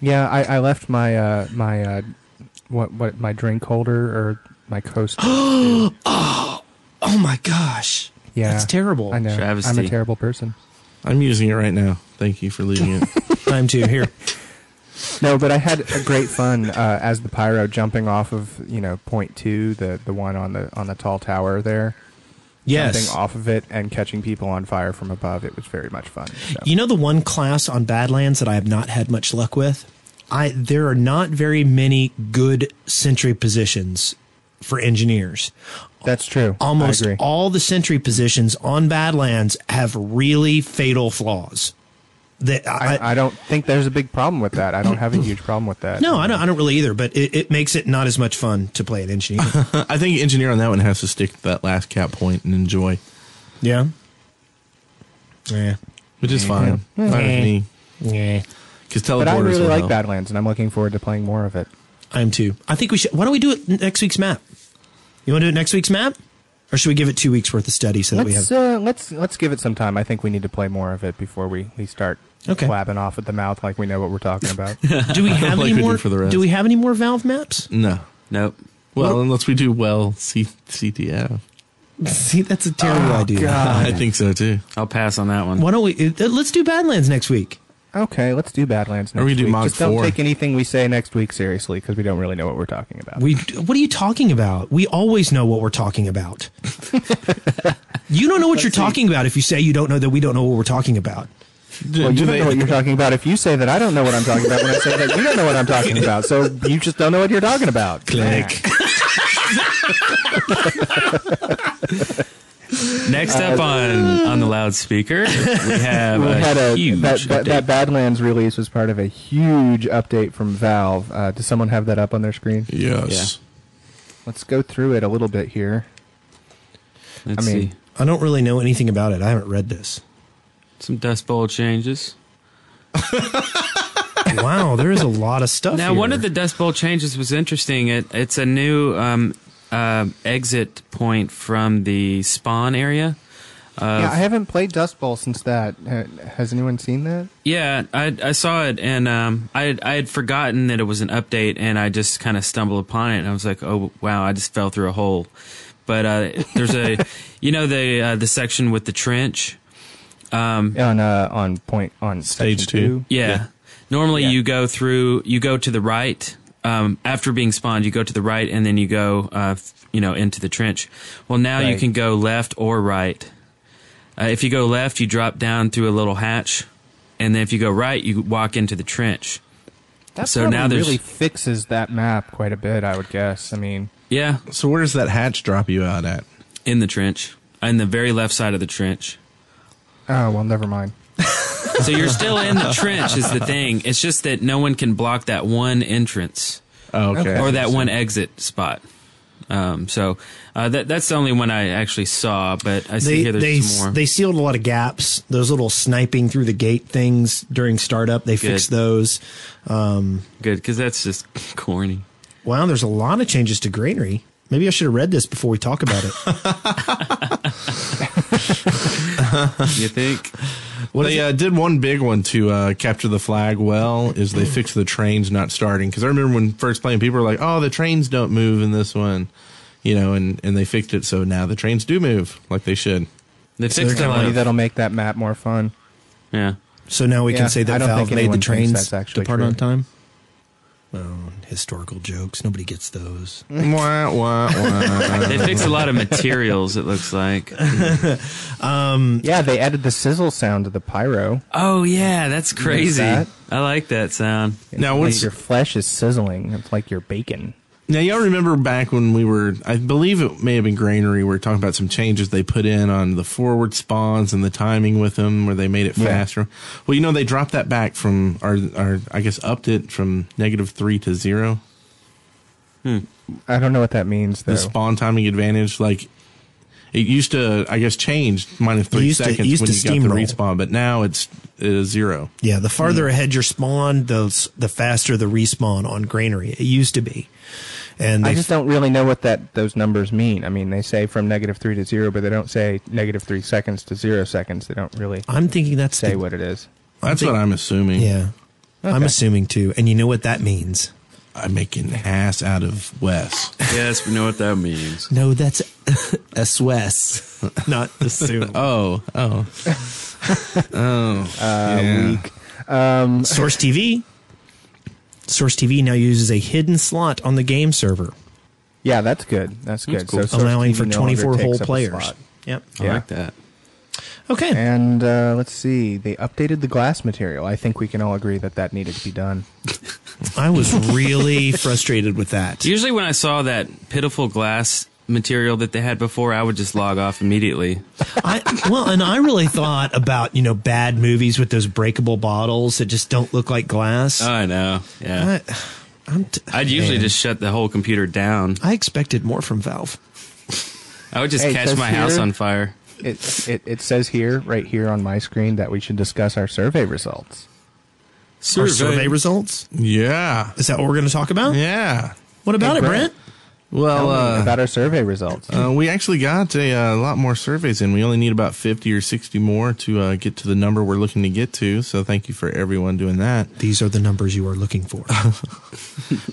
Speaker 8: Yeah, I left my my drink holder or my coaster.
Speaker 6: Oh my gosh.
Speaker 8: Yeah.
Speaker 6: That's terrible.
Speaker 8: I know.
Speaker 7: Travesty.
Speaker 8: I'm a terrible person.
Speaker 5: I'm using it right now. Thank you for leaving it.
Speaker 6: Time to here.
Speaker 8: No, but I had a great fun as the Pyro jumping off of point 2, the one on the tall tower there.
Speaker 6: Yes.
Speaker 8: Jumping off of it and catching people on fire from above. It was very much fun. So.
Speaker 6: The one class on Badlands that I have not had much luck with? There are not very many good sentry positions for engineers.
Speaker 8: That's true.
Speaker 6: Almost all the sentry positions on Badlands have really fatal flaws.
Speaker 8: I don't think there's a big problem with that. I don't have a huge problem with that.
Speaker 6: No, I don't really either, but it makes it not as much fun to play an engineer.
Speaker 5: I think engineer on that one has to stick to that last cap point and enjoy.
Speaker 6: Yeah. Yeah.
Speaker 5: Which is fine. Fine with me.
Speaker 6: Yeah.
Speaker 8: But I really like Badlands, and I'm looking forward to playing more of it.
Speaker 6: I am too. I think we should. Why don't we do it next week's map? You want to do it next week's map? Or should we give it 2 weeks worth of study so that we have...
Speaker 8: Let's give it some time. I think we need to play more of it before we start blabbing off at the mouth like we know what we're talking about.
Speaker 6: Do we have any more? Do we have any more Valve maps?
Speaker 5: No.
Speaker 7: Nope.
Speaker 5: Well, unless we do CTF.
Speaker 6: See, that's a terrible idea.
Speaker 8: God.
Speaker 5: I think so too.
Speaker 7: I'll pass on that one.
Speaker 6: Why don't we? Let's do Badlands next week.
Speaker 8: Okay, let's do Badlands next
Speaker 5: week. Or we do Mod 4.
Speaker 8: Just don't take anything we say next week seriously because we don't really know what we're talking about.
Speaker 6: What are you talking about? We always know what we're talking about. You don't know what you're talking about if you say you don't know that we don't know what we're talking about.
Speaker 8: Well, you don't know what you're talking about if you say that I don't know what I'm talking about when I say that you don't know what I'm talking about. So you just don't know what you're talking about.
Speaker 6: Click.
Speaker 7: Next up on the loudspeaker, we have a huge update.
Speaker 8: That Badlands release was part of a huge update from Valve. Does someone have that up on their screen?
Speaker 2: Yes.
Speaker 7: Yeah.
Speaker 8: Let's go through it a little bit here.
Speaker 7: Let's see.
Speaker 6: I don't really know anything about it. I haven't read this.
Speaker 7: Some Dust Bowl changes.
Speaker 6: Wow, there is a lot of stuff
Speaker 7: Now,
Speaker 6: here.
Speaker 7: one of the Dust Bowl changes was interesting. It's a new exit point from the spawn area.
Speaker 8: Yeah, I haven't played Dust Bowl since that. Has anyone seen that?
Speaker 7: Yeah, I saw it, and I had forgotten that it was an update, and I just kind of stumbled upon it, and I was like, oh, wow, I just fell through a hole. But there's a, the section with the trench.
Speaker 8: On
Speaker 5: Stage
Speaker 8: section 2.
Speaker 7: Yeah. Normally you go to the right. After being spawned, you go to the right, and then you go, into the trench. Well, now you can go left or right. If you go left, you drop down through a little hatch, and then if you go right, you walk into the trench.
Speaker 8: That
Speaker 7: so now
Speaker 8: really fixes that map quite a bit, I would guess. I mean,
Speaker 7: yeah.
Speaker 5: So where does that hatch drop you out at?
Speaker 7: In the trench, in the very left side of the trench.
Speaker 8: Oh, well, never mind.
Speaker 7: So you're still in the trench is the thing. It's just that no one can block that one entrance.
Speaker 5: Oh, okay.
Speaker 7: Or that one exit spot. That's the only one I actually saw, but I see here there's some more.
Speaker 6: They sealed a lot of gaps. Those little sniping through the gate things during startup, they fixed those.
Speaker 7: Good, because that's just corny.
Speaker 6: Wow, there's a lot of changes to Granary. Maybe I should have read this before we talk about it.
Speaker 7: You think?
Speaker 5: They did one big one to capture the flag well, is they fixed the trains not starting. Because I remember when first playing, people were like, oh, the trains don't move in this one. And they fixed it so now the trains do move like they should.
Speaker 7: They fixed
Speaker 8: that'll make that map more fun.
Speaker 7: Yeah.
Speaker 6: So now we can say that Valve made the trains depart
Speaker 8: true.
Speaker 6: on time? Oh, historical jokes. Nobody gets those.
Speaker 5: Wah, wah, wah.
Speaker 7: They fixed a lot of materials, it looks like.
Speaker 8: Yeah, they added the sizzle sound to the pyro.
Speaker 7: Oh, yeah, that's crazy.
Speaker 8: That?
Speaker 7: I like that sound.
Speaker 5: Now,
Speaker 8: like your flesh is sizzling. It's like your bacon.
Speaker 5: Now, y'all remember back when we were, I believe it may have been Granary, we were talking about some changes they put in on the forward spawns and the timing with them where they made it faster. Well, they dropped that back from, or I guess upped it from -3 to 0.
Speaker 8: I don't know what that means, though.
Speaker 5: The spawn timing advantage, like, it used to, I guess, change -3 seconds when you got the respawn, but now it's 0.
Speaker 6: Yeah, the farther ahead your spawn, the faster the respawn on Granary. It used to be. And
Speaker 8: I just don't really know what those numbers mean. I mean, they say from -3 to 0, but they don't say -3 seconds to 0 seconds. They don't really
Speaker 6: I'm thinking that's
Speaker 8: say what it is.
Speaker 5: That's what I'm assuming.
Speaker 6: Yeah. Okay. I'm assuming, too. And you know what that means.
Speaker 5: I'm making ass out of Wes.
Speaker 7: Yes, we know what that means.
Speaker 6: No, that's S-Wes, not assume.
Speaker 5: Oh.
Speaker 8: Weak.
Speaker 6: Source TV. Source TV now uses a hidden slot on the game server.
Speaker 8: Yeah, that's good. That's good.
Speaker 7: Cool.
Speaker 8: So
Speaker 6: allowing
Speaker 8: TV
Speaker 6: for
Speaker 8: no longer
Speaker 6: 24
Speaker 8: takes
Speaker 6: whole
Speaker 8: up a
Speaker 6: players.
Speaker 8: slot.
Speaker 6: Yep.
Speaker 7: I like that.
Speaker 6: Okay.
Speaker 8: And let's see. They updated the glass material. I think we can all agree that needed to be done.
Speaker 6: I was really frustrated with that.
Speaker 7: Usually when I saw that pitiful glass material that they had before, I would just log off immediately.
Speaker 6: And I really thought about, bad movies with those breakable bottles that just don't look like glass.
Speaker 7: I know. Yeah. I'd usually just shut the whole computer down.
Speaker 6: I expected more from Valve.
Speaker 7: I would just catch my house on fire.
Speaker 8: It says right here on my screen that we should discuss our survey results.
Speaker 6: Our survey results?
Speaker 5: Yeah.
Speaker 6: Is that what we're going to talk about?
Speaker 5: Yeah.
Speaker 6: What about it, Brent?
Speaker 5: Well,
Speaker 8: about our survey results.
Speaker 5: We actually got a lot more surveys in. We only need about 50 or 60 more to get to the number we're looking to get to. So thank you for everyone doing that.
Speaker 6: These are the numbers you are looking for.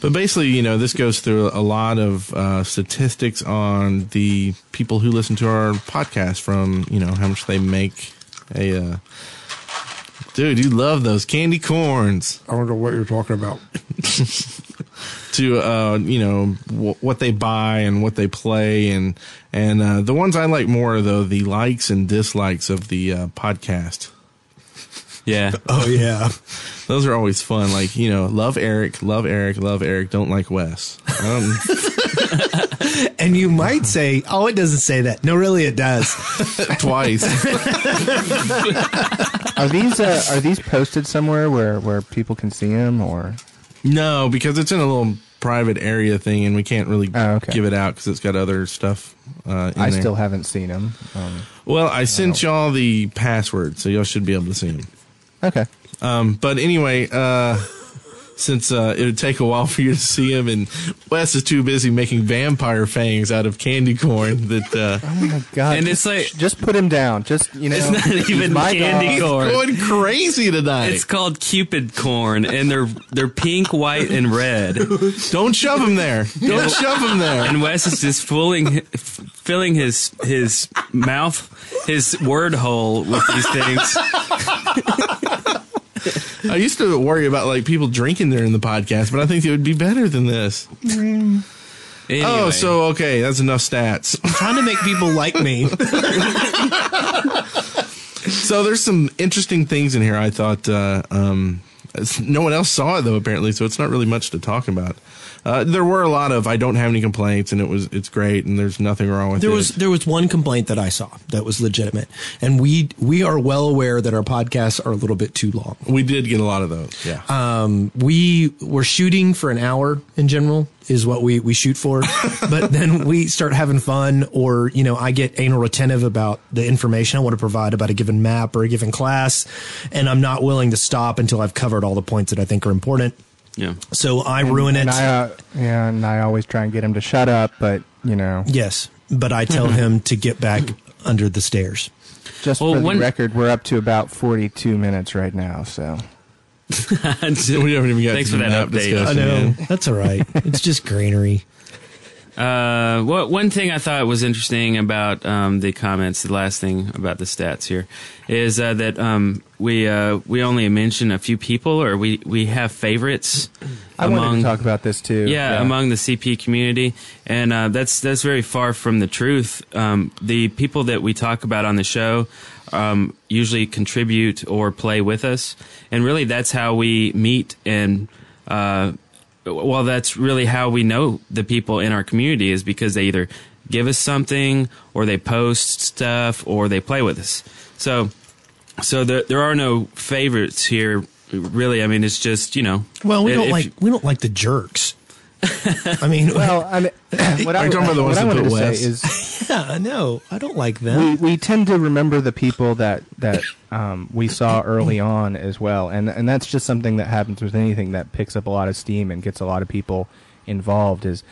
Speaker 5: But basically, this goes through a lot of statistics on the people who listen to our podcast from, how much they make dude, you love those candy corns.
Speaker 6: I don't know what you're talking about.
Speaker 5: to what they buy and what they play, and the ones I like more are the likes and dislikes of the podcast.
Speaker 7: Yeah.
Speaker 6: Oh yeah.
Speaker 5: Those are always fun. Like, love Eric, love Eric, love Eric, don't like Wes.
Speaker 6: And you might say, oh, it doesn't say that. No, really, it does.
Speaker 5: Twice.
Speaker 8: Are these posted somewhere where people can see them, or?
Speaker 5: No, because it's in a little private area thing, and we can't really give it out because it's got other stuff in
Speaker 8: I
Speaker 5: there.
Speaker 8: still haven't seen them.
Speaker 5: Well, I sent y'all the password, so y'all should be able to see them.
Speaker 8: Okay.
Speaker 5: But anyway, since it would take a while for you to see him, and Wes is too busy making vampire fangs out of candy corn that.
Speaker 8: Oh my god!
Speaker 7: And it's like,
Speaker 8: just put him down. Just
Speaker 7: it's not even candy corn.
Speaker 5: He's going crazy tonight.
Speaker 7: It's called Cupid corn, and they're pink, white, and red.
Speaker 5: Don't shove him there. Don't shove him there.
Speaker 7: And Wes is just filling his mouth, his word hole with these things.
Speaker 5: I used to worry about people drinking during the podcast, but I think it would be better than this.
Speaker 7: Anyway.
Speaker 5: Oh, so okay, that's enough stats.
Speaker 6: I'm trying to make people like me.
Speaker 5: So there's some interesting things in here. I thought no one else saw it though, apparently, so it's not really much to talk about. There were a lot of I don't have any complaints, and it's great, and there's nothing wrong with it. There was
Speaker 6: one complaint that I saw that was legitimate, and we are well aware that our podcasts are a little bit too long.
Speaker 5: We did get a lot of those. Yeah.
Speaker 6: We were shooting for an hour in general is what we shoot for, but then we start having fun, or I get anal retentive about the information I want to provide about a given map or a given class, and I'm not willing to stop until I've covered all the points that I think are important.
Speaker 7: Yeah.
Speaker 6: So I ruin it.
Speaker 8: And I always try and get him to shut up, but
Speaker 6: Yes, but I tell him to get back under the stairs.
Speaker 8: Just for the record, we're up to about 42 minutes right now, so.
Speaker 5: We haven't even got
Speaker 7: Thanks
Speaker 5: to
Speaker 7: for that update.
Speaker 5: discussion.
Speaker 6: I know.
Speaker 5: Yeah.
Speaker 6: That's all right. It's just Granary.
Speaker 7: One thing I thought was interesting about the comments, the last thing about the stats here, is that we only mention a few people, or we have favorites.
Speaker 8: I wanted to talk about this too.
Speaker 7: Yeah, among the CP community, and that's very far from the truth. The people that we talk about on the show usually contribute or play with us, and really that's how we meet and. Well, that's really how we know the people in our community, is because they either give us something, or they post stuff, or they play with us. So there are no favorites here, really. I mean, it's just
Speaker 6: Well, we don't like the jerks. I mean,
Speaker 8: what I
Speaker 5: talking about the ones that
Speaker 8: wanted
Speaker 5: put
Speaker 8: to say
Speaker 5: Wes?
Speaker 8: is,
Speaker 6: yeah, no, I don't like them.
Speaker 8: we tend to remember the people that we saw early on as well, and that's just something that happens with anything that picks up a lot of steam and gets a lot of people involved. Is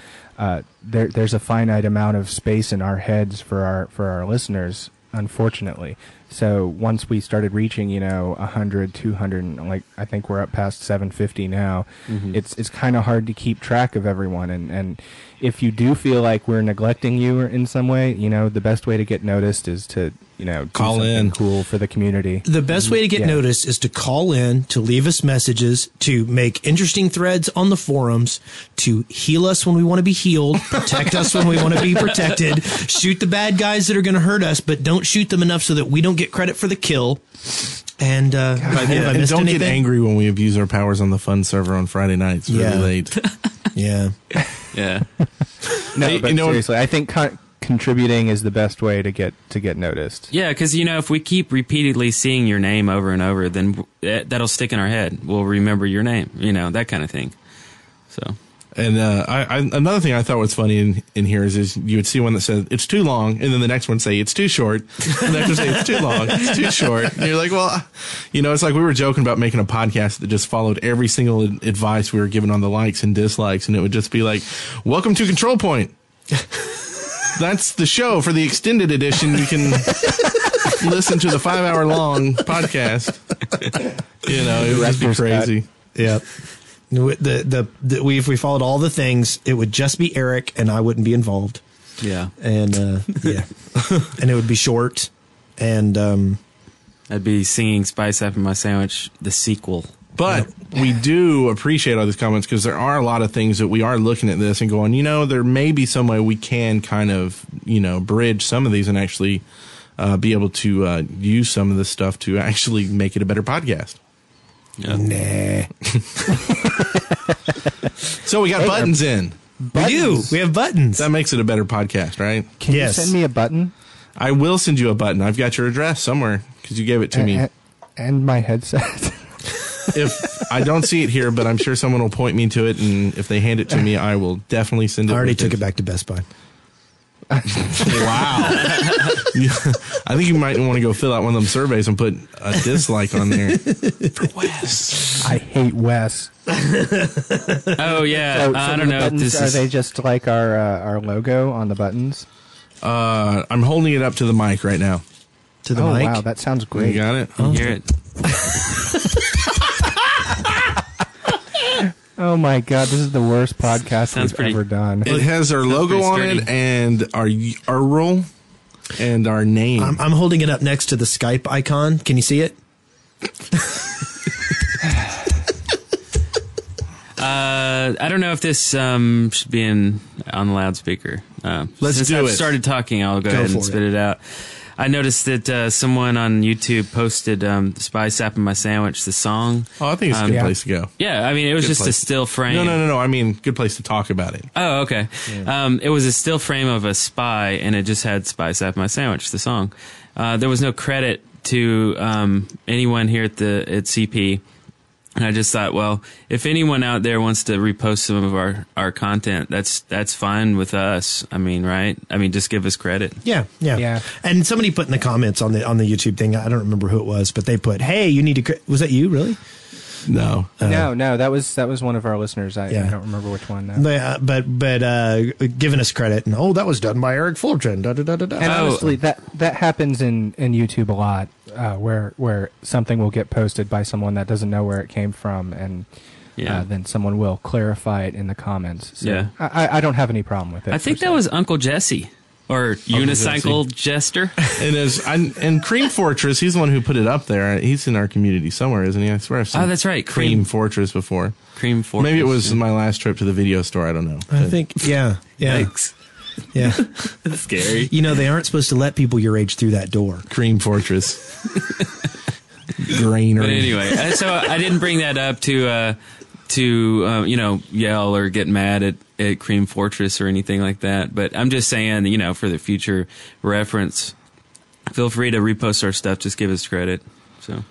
Speaker 8: there's a finite amount of space in our heads for our listeners, unfortunately. So once we started reaching 100, 200, and I think we're up past 750 now, it's kind of hard to keep track of everyone, and if you do feel like we're neglecting you in some way, the best way to get noticed is to
Speaker 5: call in,
Speaker 8: cool for the community.
Speaker 6: The best way to get noticed is to call in, to leave us messages, to make interesting threads on the forums, to heal us when we want to be healed, protect us when we want to be protected, shoot the bad guys that are going to hurt us, but don't shoot them enough so that we don't get credit for the kill. And,
Speaker 5: and don't get angry when we abuse our powers on the fun server on Friday nights. Really late.
Speaker 6: Yeah.
Speaker 7: Yeah.
Speaker 8: No, but seriously, I think contributing is the best way to get noticed.
Speaker 7: Yeah, because if we keep repeatedly seeing your name over and over, then that'll stick in our head. We'll remember your name, that kind of thing. So.
Speaker 5: And another thing I thought was funny in here is you would see one that says it's too long, and then the next one say it's too short, and the next one say it's too long, it's too short. And you're like, well, it's like we were joking about making a podcast that just followed every single advice we were given on the likes and dislikes, and it would just be like, "Welcome to Control Point." That's the show. For the extended edition, you can listen to the 5-hour long podcast. It would just be crazy.
Speaker 6: Yeah. If we followed all the things, it would just be Eric, and I wouldn't be involved.
Speaker 7: Yeah.
Speaker 6: And and it would be short, and
Speaker 7: I'd be singing "Spice After My Sandwich," the sequel.
Speaker 5: But we do appreciate all these comments because there are a lot of things that we are looking at this and going, there may be some way we can kind of, bridge some of these and actually be able to use some of this stuff to actually make it a better podcast.
Speaker 6: Nah.
Speaker 5: So we got buttons in.
Speaker 6: We do. We have buttons.
Speaker 5: That makes it a better podcast, right?
Speaker 8: Can you send me a button?
Speaker 5: I will send you a button. I've got your address somewhere because you gave it to me.
Speaker 8: And my headset.
Speaker 5: If I don't see it here, but I'm sure someone will point me to it, and if they hand it to me, I will definitely send it.
Speaker 6: I already took it back to Best Buy.
Speaker 5: Wow. I think you might want to go fill out one of them surveys and put a dislike on there. For Wes.
Speaker 8: I hate Wes.
Speaker 7: Oh, yeah.
Speaker 8: So
Speaker 7: I don't know.
Speaker 8: Are they just like our logo on the buttons?
Speaker 5: I'm holding it up to the mic right now.
Speaker 6: To the mic?
Speaker 8: Wow, that sounds great.
Speaker 5: You got it?
Speaker 7: You hear it?
Speaker 8: Oh my God, this is the worst podcast
Speaker 7: Sounds
Speaker 8: we've ever done.
Speaker 5: It has our logo on it and our URL and our name.
Speaker 6: I'm holding it up next to the Skype icon. Can you see it?
Speaker 7: I don't know if this should be on the loudspeaker.
Speaker 5: Let's
Speaker 7: since
Speaker 5: do
Speaker 7: I've
Speaker 5: it.
Speaker 7: started talking, I'll go ahead and spit it out. I noticed that someone on YouTube posted Spy Sapping My Sandwich, the song.
Speaker 5: Oh, I think it's a good place to go.
Speaker 7: Yeah, I mean, it was
Speaker 5: Good
Speaker 7: just
Speaker 5: place.
Speaker 7: a still frame.
Speaker 5: No. I mean, good place to talk about it.
Speaker 7: Oh, okay.
Speaker 5: Yeah.
Speaker 7: It was a still frame of a spy, and it just had Spy Sapping My Sandwich, the song. There was no credit to anyone here at CP. And I just thought, well, if anyone out there wants to repost some of our content, that's fine with us. I mean, right? I mean, just give us credit.
Speaker 6: Yeah. And somebody put in the comments on the YouTube thing, I don't remember who it was, but they put, "Hey, you need to." Was that you, really?
Speaker 5: No.
Speaker 8: No, that was one of our listeners. I don't remember which one. No.
Speaker 6: But giving us credit, and that was done by Eric Fullerton. And
Speaker 8: honestly, that happens in YouTube a lot, where something will get posted by someone that doesn't know where it came from, and then someone will clarify it in the comments. So I don't have any problem with it.
Speaker 7: I think that was Uncle Jesse. Or Unicycle Jester.
Speaker 5: And Cream Fortress, he's the one who put it up there. He's in our community somewhere, isn't he? I swear I've seen
Speaker 7: that's right.
Speaker 5: Cream Fortress before.
Speaker 7: Cream Fortress.
Speaker 5: Maybe it was my last trip to the video store. I don't know.
Speaker 6: I think, yeah.
Speaker 7: Thanks.
Speaker 6: Yeah.
Speaker 7: That's scary.
Speaker 6: They aren't supposed to let people your age through that door.
Speaker 5: Cream Fortress. Granary.
Speaker 7: But anyway, so I didn't bring that up to yell or get mad at Cream Fortress or anything like that. But I'm just saying, for the future reference, feel free to repost our stuff. Just give us credit. So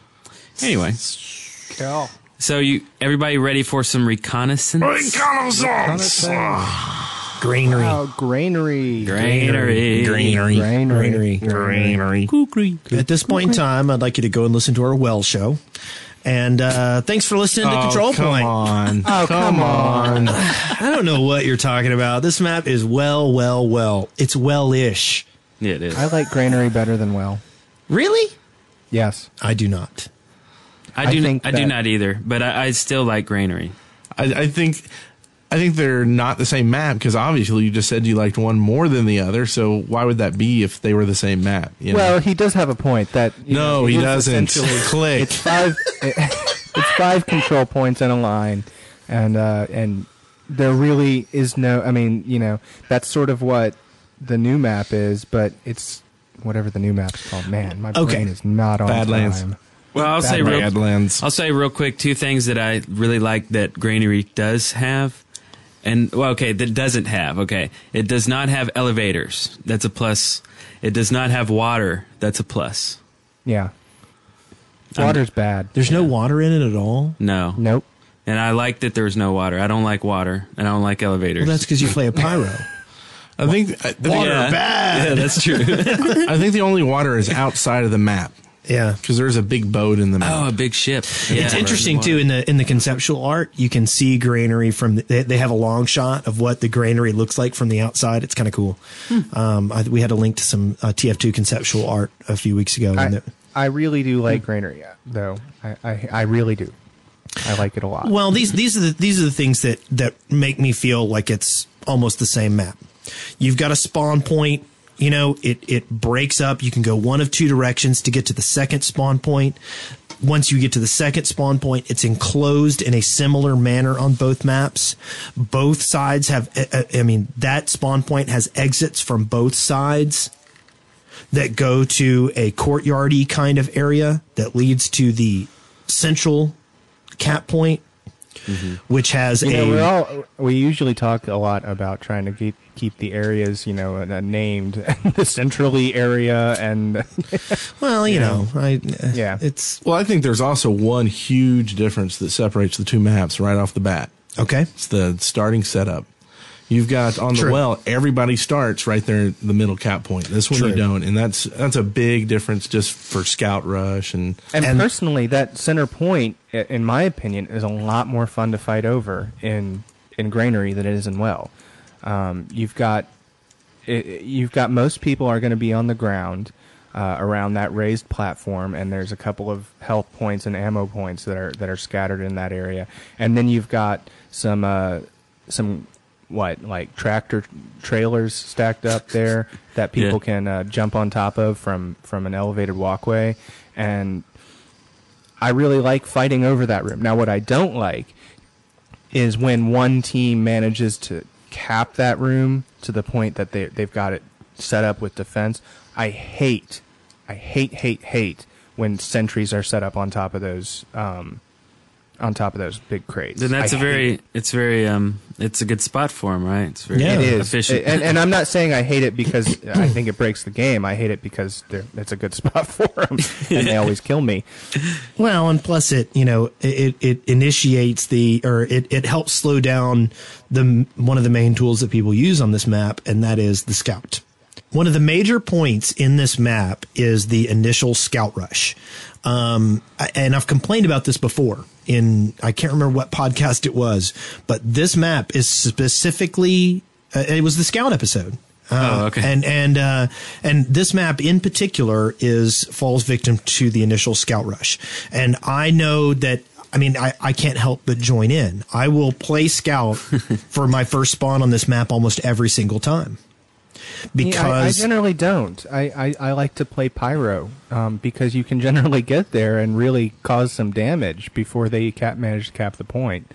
Speaker 7: anyway.
Speaker 8: Cool.
Speaker 7: So everybody ready for some reconnaissance?
Speaker 6: Granary.
Speaker 8: Oh, Granary.
Speaker 6: At this point in time, I'd like you to go and listen to our Well show. And thanks for listening to Control Point.
Speaker 8: Come on.
Speaker 6: I don't know what you're talking about. This map is well. It's well-ish.
Speaker 7: Yeah, it is.
Speaker 8: I like Granary better than Well.
Speaker 6: Really?
Speaker 8: Yes.
Speaker 6: I do not.
Speaker 7: I do not either, but I still like Granary.
Speaker 5: I think they're not the same map because obviously you just said you liked one more than the other. So why would that be if they were the same map?
Speaker 8: Well, he does have a point that
Speaker 5: he doesn't. Click.
Speaker 8: It's five control points in a line, and there really is no. I mean, that's sort of what the new map is, but it's whatever the new map's called. Man, my brain is not on
Speaker 5: Badlands.
Speaker 8: time.
Speaker 7: Well, I'll say real quick 2 things that I really like that Granary does have. And, that doesn't have. Okay. It does not have elevators. That's a plus. It does not have water. That's a plus.
Speaker 8: Yeah. Water's bad.
Speaker 6: There's no water in it at all?
Speaker 7: No.
Speaker 8: Nope.
Speaker 7: And I like that there's no water. I don't like water, and I don't like elevators.
Speaker 6: Well, that's because you play a pyro.
Speaker 5: I think
Speaker 6: water bad.
Speaker 7: Yeah, that's true.
Speaker 5: I think the only water is outside of the map.
Speaker 6: Yeah,
Speaker 5: because there's a big boat in the map.
Speaker 7: Oh, a big ship. Yeah,
Speaker 6: it's interesting too. In the conceptual art, you can see Granary from. They have a long shot of what the Granary looks like from the outside. It's kind of cool. We had a link to some TF2 conceptual art a few weeks ago.
Speaker 8: I really do like Granary, though. I really do. I like it a lot.
Speaker 6: Well, these are the things that make me feel like it's almost the same map. You've got a spawn point. It breaks up. You can go one of 2 directions to get to the second spawn point. Once you get to the second spawn point, it's enclosed in a similar manner on both maps. Both sides have, that spawn point has exits from both sides that go to a courtyardy kind of area that leads to the central cap point, which has
Speaker 8: we usually talk a lot about trying to keep the areas, named the centrally area and
Speaker 5: I think there's also one huge difference that separates the two maps right off the bat.
Speaker 6: Okay.
Speaker 5: It's the starting setup. You've got on the well, everybody starts right there in the middle cap point. This one you don't, and that's a big difference just for Scout Rush and
Speaker 8: personally, that center point, in my opinion, is a lot more fun to fight over in Granary than it is in Well. You've got most people are going to be on the ground around that raised platform, and there's a couple of health points and ammo points that are scattered in that area, and then you've got some tractor trailers stacked up there that people can jump on top of from an elevated walkway. And I really like fighting over that room. Now, what I don't like is when one team manages to cap that room to the point that they've got it set up with defense. I hate when sentries are set up on top of those big crates.
Speaker 7: Then that's it's a good spot for them, right? It's very efficient.
Speaker 8: And I'm not saying I hate it because I think it breaks the game. I hate it because it's a good spot for them, and they always kill me.
Speaker 6: Well, and plus it initiates it helps slow down one of the main tools that people use on this map, and that is the scout. One of the major points in this map is the initial scout rush. And I've complained about this before I can't remember what podcast it was, but this map is specifically, it was the scout episode.
Speaker 7: Okay.
Speaker 6: And this map in particular falls victim to the initial scout rush. And I know that, I can't help but join in. I will play scout for my first spawn on this map almost every single time. Because
Speaker 8: I generally don't. I like to play pyro because you can generally get there and really cause some damage before they manage to cap the point.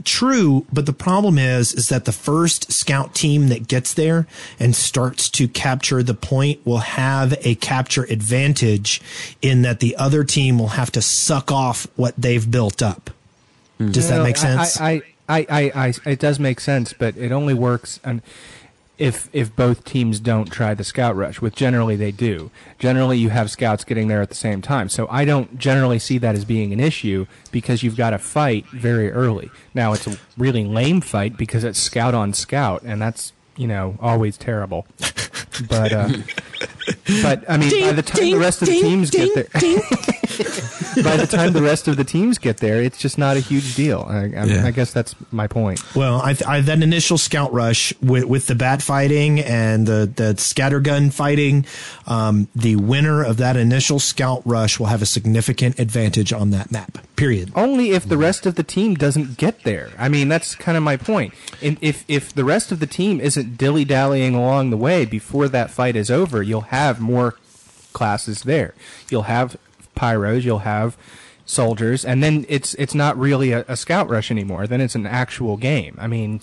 Speaker 6: True, but the problem is that the first scout team that gets there and starts to capture the point will have a capture advantage in that the other team will have to suck off what they've built up. Does that make sense?
Speaker 8: It does make sense, but it only works if both teams don't try the scout rush, which generally they do. Generally, you have scouts getting there at the same time. So I don't generally see that as being an issue because you've got to fight very early. Now, it's a really lame fight because it's scout on scout, and that's, always terrible. But by the time the rest of the teams get there, by the time the rest of the teams get there, it's just not a huge deal. I guess that's my point.
Speaker 6: Well, that initial scout rush with the bat fighting and the scattergun fighting, the winner of that initial scout rush will have a significant advantage on that map. Period.
Speaker 8: Only if the rest of the team doesn't get there. That's kind of my point. If the rest of the team isn't dilly-dallying along the way before that fight is over, you'll have more classes there. You'll have pyros, you'll have soldiers, and then it's not really a scout rush anymore. Then it's an actual game.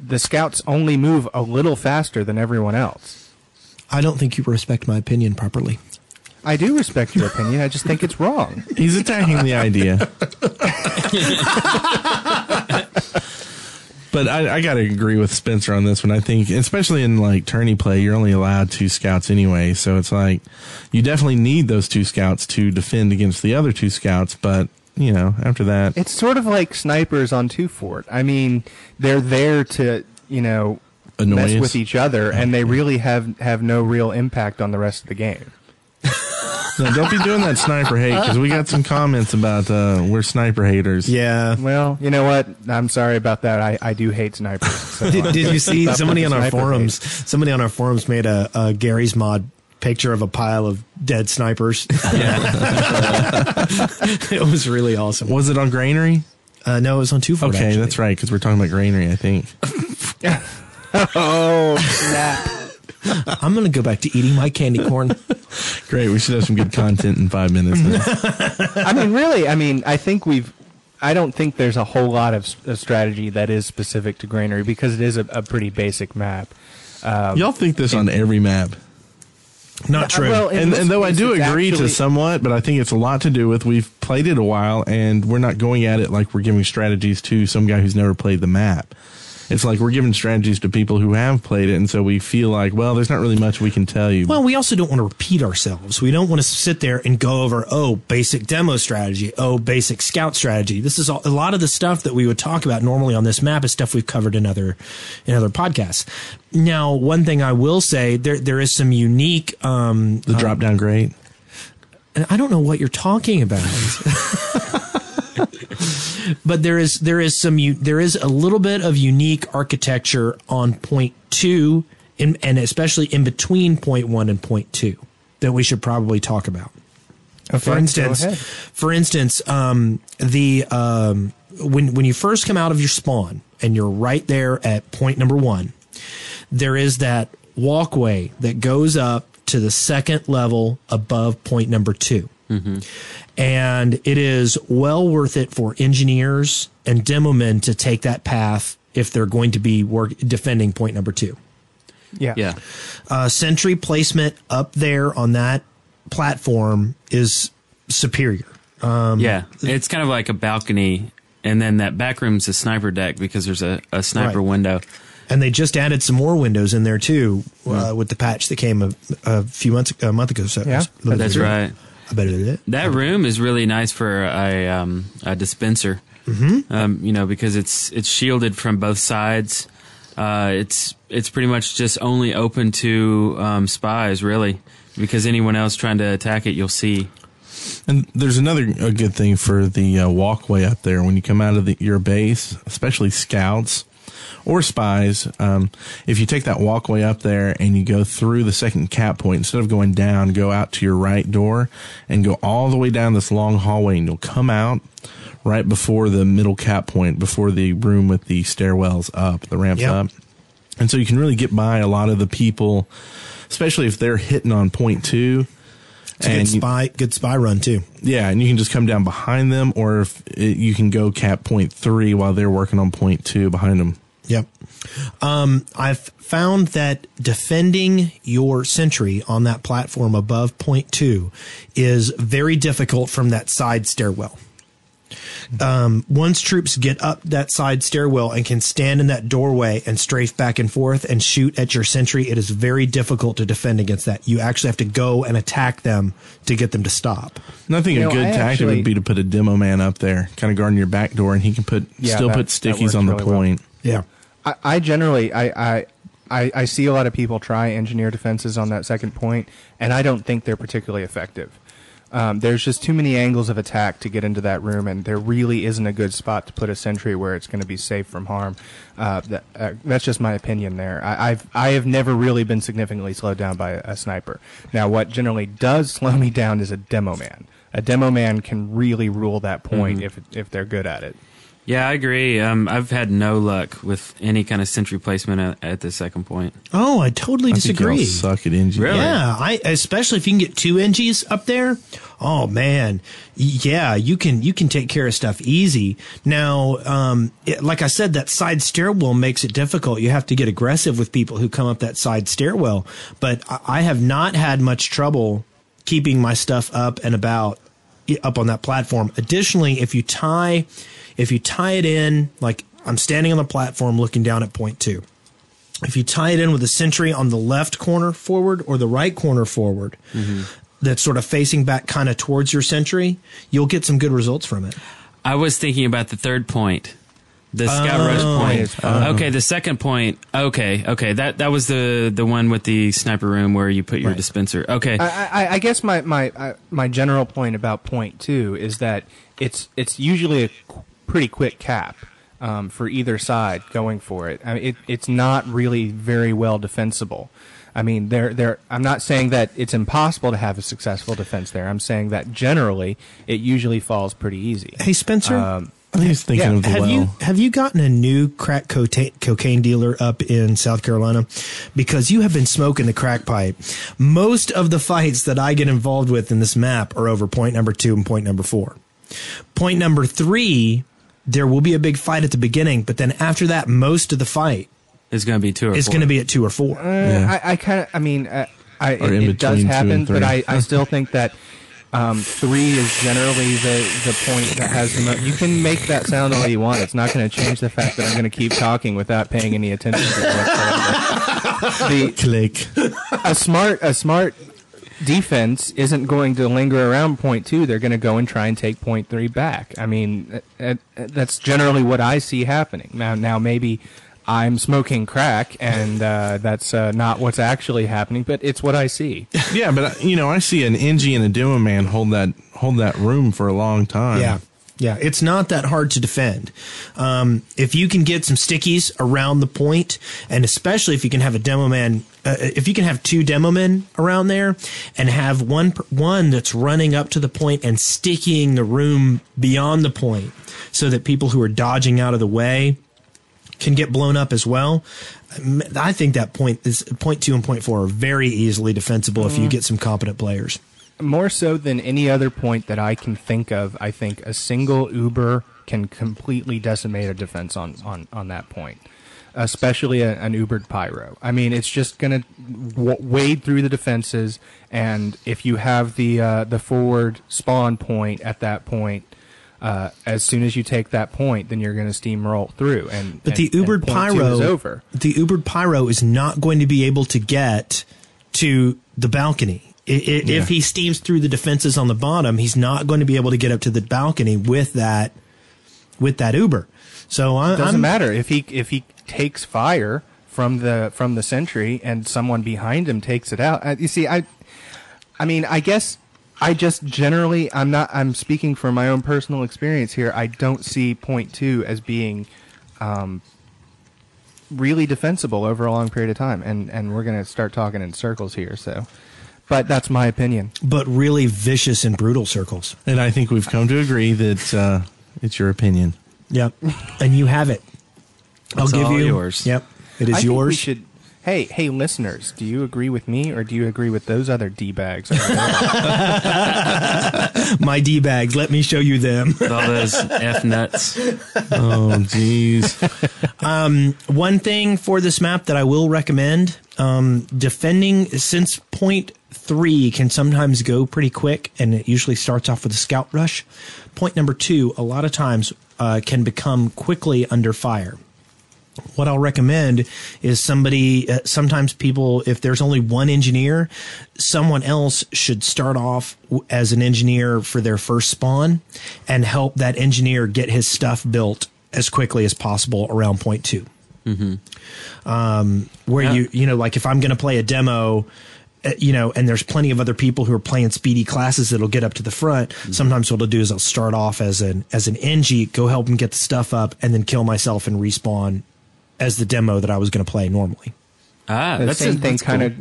Speaker 8: The scouts only move a little faster than everyone else.
Speaker 6: I don't think you respect my opinion properly.
Speaker 8: I do respect your opinion. I just think it's wrong.
Speaker 5: He's attacking the idea. But I got to agree with Spencer on this one. I think, especially in tourney play, you're only allowed 2 scouts anyway. So it's you definitely need those 2 scouts to defend against the other 2 scouts. But, after that.
Speaker 8: It's sort of like snipers on 2 Fort. They're there to, mess with each other, and they really have no real impact on the rest of the game.
Speaker 5: No, don't be doing that sniper hate, because we got some comments about we're sniper haters.
Speaker 6: Yeah.
Speaker 8: Well, you know what? I'm sorry about that. I do hate snipers. So
Speaker 6: did you see somebody on our forums? Somebody on our forums made a Gary's Mod picture of a pile of dead snipers. Yeah. It was really awesome.
Speaker 5: Was it on Granary?
Speaker 6: No, it was on 2 Fort.
Speaker 5: Okay,
Speaker 6: actually.
Speaker 5: That's right, because we're talking about Granary, I think.
Speaker 8: Oh, snap.
Speaker 6: I'm going to go back to eating my candy corn.
Speaker 5: Great. We should have some good content in 5 minutes.
Speaker 8: I mean, really, I don't think there's a whole lot of strategy that is specific to Granary because it is a pretty basic map.
Speaker 5: Y'all think this on every map.
Speaker 6: Not true.
Speaker 8: Well,
Speaker 5: And though I do agree to somewhat, but I think it's a lot to do with we've played it a while and we're not going at it like we're giving strategies to some guy who's never played the map. It's like we're giving strategies to people who have played it, and so we feel like, well, there's not really much we can tell you.
Speaker 6: Well, we also don't want to repeat ourselves. We don't want to sit there and go over, basic demo strategy, basic scout strategy. This is a lot of the stuff that we would talk about normally on this map is stuff we've covered in other podcasts. Now, one thing I will say, there is some unique
Speaker 5: the drop down grate.
Speaker 6: I don't know what you're talking about. But there is a little bit of unique architecture on point 2 and especially in between point 1 and point 2 that we should probably talk about.
Speaker 8: Okay,
Speaker 6: For instance, when you first come out of your spawn and you're right there at point number 1, there is that walkway that goes up to the second level above point number 2. Mm-hmm. And it is well worth it for engineers and demo men to take that path if they're going to be defending point number 2.
Speaker 8: Yeah.
Speaker 6: Sentry placement up there on that platform is superior.
Speaker 7: It's kind of like a balcony, and then that back room's a sniper deck because there's a sniper window.
Speaker 6: And they just added some more windows in there too with the patch that came a month ago. So
Speaker 8: yeah,
Speaker 7: that's right.
Speaker 6: That
Speaker 7: room is really nice for a dispenser. Mm-hmm. Because it's shielded from both sides. It's pretty much just only open to spies, really, because anyone else trying to attack it, you'll see.
Speaker 5: And there's a good thing for the walkway up there when you come out of your base, especially scouts or spies. If you take that walkway up there and you go through the second cap point, instead of going down, go out to your right door and go all the way down this long hallway, and you'll come out right before the middle cap point, before the room with the stairwells up, the ramps up. And so you can really get by a lot of the people, especially if they're hitting on point 2.
Speaker 6: It's a good spy run too.
Speaker 5: Yeah, and you can just come down behind them, or you can go cap point 3 while they're working on point 2 behind them.
Speaker 6: Yep. I've found that defending your sentry on that platform above point 2 is very difficult from that side stairwell. Once troops get up that side stairwell and can stand in that doorway and strafe back and forth and shoot at your sentry, it is very difficult to defend against that. You actually have to go and attack them to get them to stop.
Speaker 5: I think a good tactic would be to put a demo man up there, kind of guarding your back door, and he can put stickies on the point.
Speaker 6: Yeah.
Speaker 8: I generally I see a lot of people try engineer defenses on that second point, and I don't think they're particularly effective. There's just too many angles of attack to get into that room, and there really isn't a good spot to put a sentry where it's going to be safe from harm. That's just my opinion there. I have never really been significantly slowed down by a sniper. Now, what generally does slow me down is a demo man. A demo man can really rule that point if they're good at it.
Speaker 7: Yeah, I agree. I've had no luck with any kind of sentry placement at the second point.
Speaker 6: Oh, I totally disagree.
Speaker 5: I think y'all suck at NG.
Speaker 7: Really?
Speaker 6: Yeah, especially if you can get 2 NGs up there. Oh man, yeah, you can take care of stuff easy. Now, like I said, that side stairwell makes it difficult. You have to get aggressive with people who come up that side stairwell. But I have not had much trouble keeping my stuff up and about up on that platform. Additionally, if you tie it in, like I'm standing on the platform looking down at point 2. If you tie it in with a sentry on the left corner forward or the right corner forward, that's sort of facing back kind of towards your sentry, you'll get some good results from it.
Speaker 7: I was thinking about the third point. The scout rush point. Okay, the second point. Okay. That was the one with the sniper room where you put your dispenser. Okay.
Speaker 8: I guess my general point about point 2 is that it's usually a pretty quick cap for either side going for it. I mean, it's not really very well defensible. I mean, I'm not saying that it's impossible to have a successful defense there. I'm saying that generally it usually falls pretty easy.
Speaker 6: Hey, Spencer,
Speaker 5: I think he's thinking of the well.
Speaker 6: Have you gotten a new crack cocaine dealer up in South Carolina? Because you have been smoking the crack pipe. Most of the fights that I get involved with in this map are over point number 2 and point number 4. Point number 3, there will be a big fight at the beginning, but then after that, most of the fight
Speaker 7: is going to be 2 or 4.
Speaker 6: It's going to be at 2 or 4.
Speaker 8: It does happen, but I still think that 3 is generally the point that has the most. You can make that sound all you want. It's not going to change the fact that I'm going to keep talking without paying any attention to it whatsoever. A smart defense isn't going to linger around point 2. They're going to go and try and take point 3 back. I mean, that's generally what I see happening. Now maybe I'm smoking crack, and that's not what's actually happening, but it's what I see.
Speaker 5: Yeah, but I see an NG and a demo man hold that room for a long time.
Speaker 6: Yeah, it's not that hard to defend. If you can get some stickies around the point, and especially if you can have a demo man, if you can have 2 demo men around there, and have one that's running up to the point and sticking the room beyond the point, so that people who are dodging out of the way can get blown up as well. I think that point 2 and point 4 are very easily defensible if you get some competent players.
Speaker 8: More so than any other point that I can think of, I think a single Uber can completely decimate a defense on that point, especially an Ubered Pyro. I mean, it's just going to wade through the defenses, and if you have the forward spawn point at that point, as soon as you take that point, then you're going to steamroll through. But
Speaker 6: the Ubered Pyro
Speaker 8: is over.
Speaker 6: The Ubered Pyro is not going to be able to get to the balcony. If he steams through the defenses on the bottom, he's not going to be able to get up to the balcony with that Uber. So it
Speaker 8: doesn't matter if he takes fire from the sentry and someone behind him takes it out. You see, I mean, I guess I just generally I'm speaking from my own personal experience here. I don't see point 2 as being really defensible over a long period of time, and we're going to start talking in circles here. So. But that's my opinion.
Speaker 6: But really vicious and brutal circles.
Speaker 5: And I think we've come to agree that it's your opinion.
Speaker 6: Yep. And you have it.
Speaker 7: I'll give you yours.
Speaker 6: Yep. It is yours.
Speaker 8: Think we should, hey, listeners, do you agree with me or do you agree with those other D-bags?
Speaker 6: My D-bags. Let me show you them.
Speaker 7: All those F-nuts.
Speaker 5: Oh, jeez.
Speaker 6: One thing for this map that I will recommend, defending, since point 3 can sometimes go pretty quick, and it usually starts off with a scout rush. Point number 2, a lot of times, can become quickly under fire. What I'll recommend is sometimes people, if there's only one engineer, someone else should start off as an engineer for their first spawn and help that engineer get his stuff built as quickly as possible around point 2. Mm-hmm. Like if I'm going to play a demo, and there's plenty of other people who are playing speedy classes that'll get up to the front. Mm-hmm. Sometimes what I'll do is I'll start off as an NG, go help them get the stuff up, and then kill myself and respawn as the demo that I was going to play normally.
Speaker 8: The same thing kind of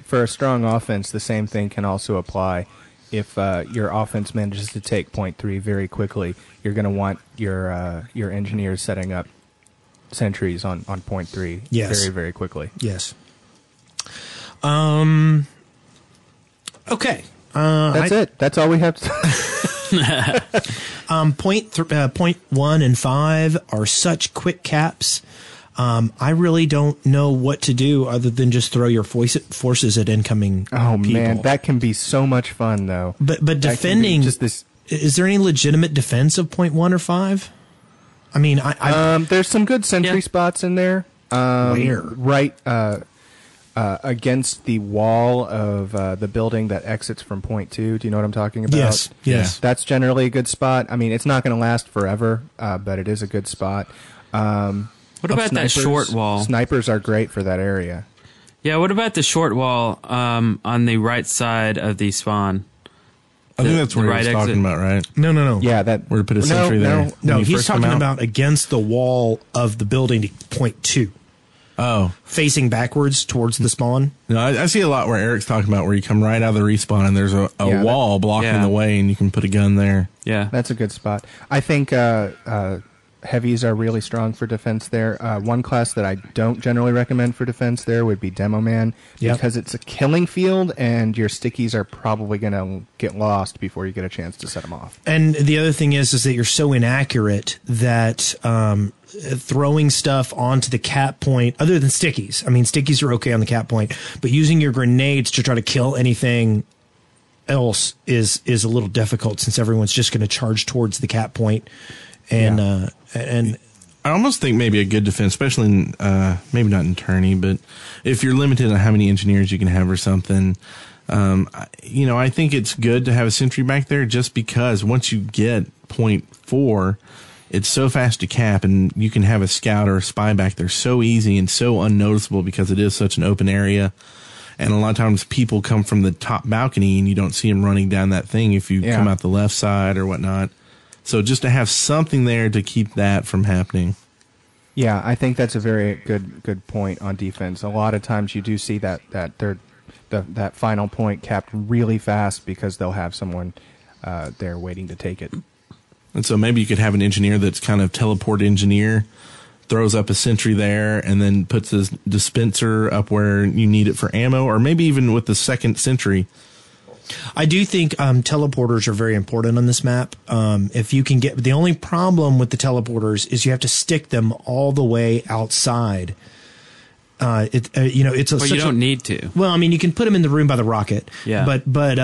Speaker 8: for a strong offense. The same thing can also apply if your offense manages to take point 3 very quickly. You're going to want your engineers setting up sentries on point 3 very, very quickly.
Speaker 6: Yes. Okay.
Speaker 8: That's it. That's all we have to
Speaker 6: Point 1 and 5 are such quick caps. I really don't know what to do other than just throw your forces at incoming people.
Speaker 8: Oh, man. That can be so much fun, though.
Speaker 6: But defending, just this, is there any legitimate defense of point 1 or 5? I mean,
Speaker 8: there's some good sentry spots in there.
Speaker 6: Where?
Speaker 8: Right against the wall of the building that exits from point 2. Do you know what I'm talking about?
Speaker 6: Yes. Yes.
Speaker 8: That's generally a good spot. I mean, it's not going to last forever, but it is a good spot.
Speaker 7: What about that short wall?
Speaker 8: Snipers are great for that area.
Speaker 7: Yeah, what about the short wall on the right side of the spawn?
Speaker 5: I think that's what he was talking about, right?
Speaker 6: No.
Speaker 8: Yeah, that
Speaker 5: where to put a sentry there.
Speaker 6: No, he's talking about against the wall of the building to point 2. facing backwards towards the spawn.
Speaker 5: No, I see a lot where Eric's talking about where you come right out of the respawn and there's a wall blocking the way and you can put a gun there.
Speaker 7: Yeah.
Speaker 8: That's a good spot. I think heavies are really strong for defense there. One class that I don't generally recommend for defense there would be Demo Man, because it's a killing field and your stickies are probably going to get lost before you get a chance to set them off.
Speaker 6: And the other thing is that you're so inaccurate that throwing stuff onto the cap point, other than stickies, I mean, stickies are okay on the cap point, but using your grenades to try to kill anything else is a little difficult, since everyone's just going to charge towards the cap point. And
Speaker 5: I almost think maybe a good defense, especially in, maybe not in tourney, but if you're limited on how many engineers you can have or something, I think it's good to have a sentry back there, just because once you get 0.4, it's so fast to cap, and you can have a scout or a spy back there so easy and so unnoticeable because it is such an open area. And a lot of times people come from the top balcony and you don't see them running down that thing if you come out the left side or whatnot. So just to have something there to keep that from happening.
Speaker 8: Yeah, I think that's a very good point on defense. A lot of times you do see that final point capped really fast because they'll have someone there waiting to take it.
Speaker 5: And so maybe you could have an engineer that's kind of teleport engineer, throws up a sentry there, and then puts his dispenser up where you need it for ammo, or maybe even with the second sentry.
Speaker 6: I do think teleporters are very important on this map. If you can get, the only problem with the teleporters is you have to stick them all the way outside. It's
Speaker 7: but you don't need to.
Speaker 6: Well, I mean, you can put them in the room by the rocket.
Speaker 7: Yeah.
Speaker 6: But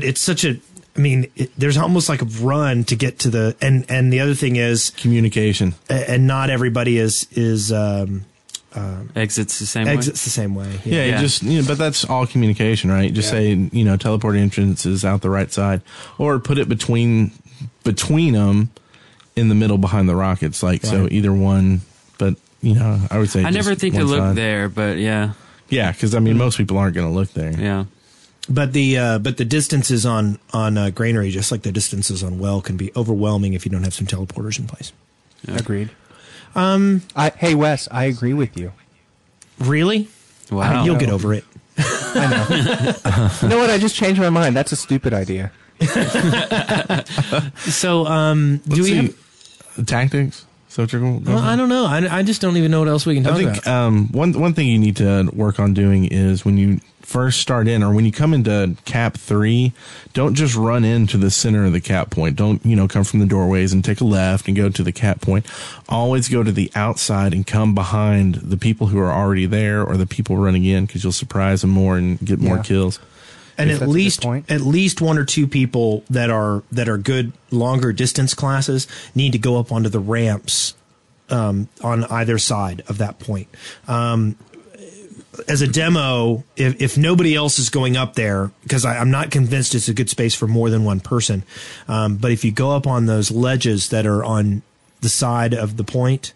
Speaker 6: it's such a. I mean, there's almost like a run to get to the and the other thing is
Speaker 5: communication,
Speaker 6: and not everybody is
Speaker 7: exits the same
Speaker 6: way.
Speaker 5: Yeah, just but that's all communication, right? Just say teleport entrance is out the right side, or put it between them in the middle behind the rockets, like so either one. But I would say
Speaker 7: I never think to look there, but yeah,
Speaker 5: because I mean most people aren't going to look there.
Speaker 7: Yeah.
Speaker 6: But the distances on Granary, just like the distances on Well, can be overwhelming if you don't have some teleporters in place.
Speaker 8: Yeah. Agreed. Hey Wes, I agree with you.
Speaker 6: Really?
Speaker 7: Wow.
Speaker 6: You'll get over it.
Speaker 8: I know. You know what? I just changed my mind. That's a stupid idea.
Speaker 6: So, do we have
Speaker 5: tactics? So what you're going
Speaker 6: well, I don't know. I just don't even know what else we can talk about.
Speaker 5: I think one thing you need to work on doing is when you first start in, or when you come into cap 3, don't just run into the center of the cap point. Don't come from the doorways and take a left and go to the cap point. Always go to the outside and come behind the people who are already there or the people running in, because you'll surprise them more and get more kills.
Speaker 6: And at least one or two people that are good longer distance classes need to go up onto the ramps on either side of that point. As a demo, if nobody else is going up there, because I'm not convinced it's a good space for more than one person, but if you go up on those ledges that are on the side of the point,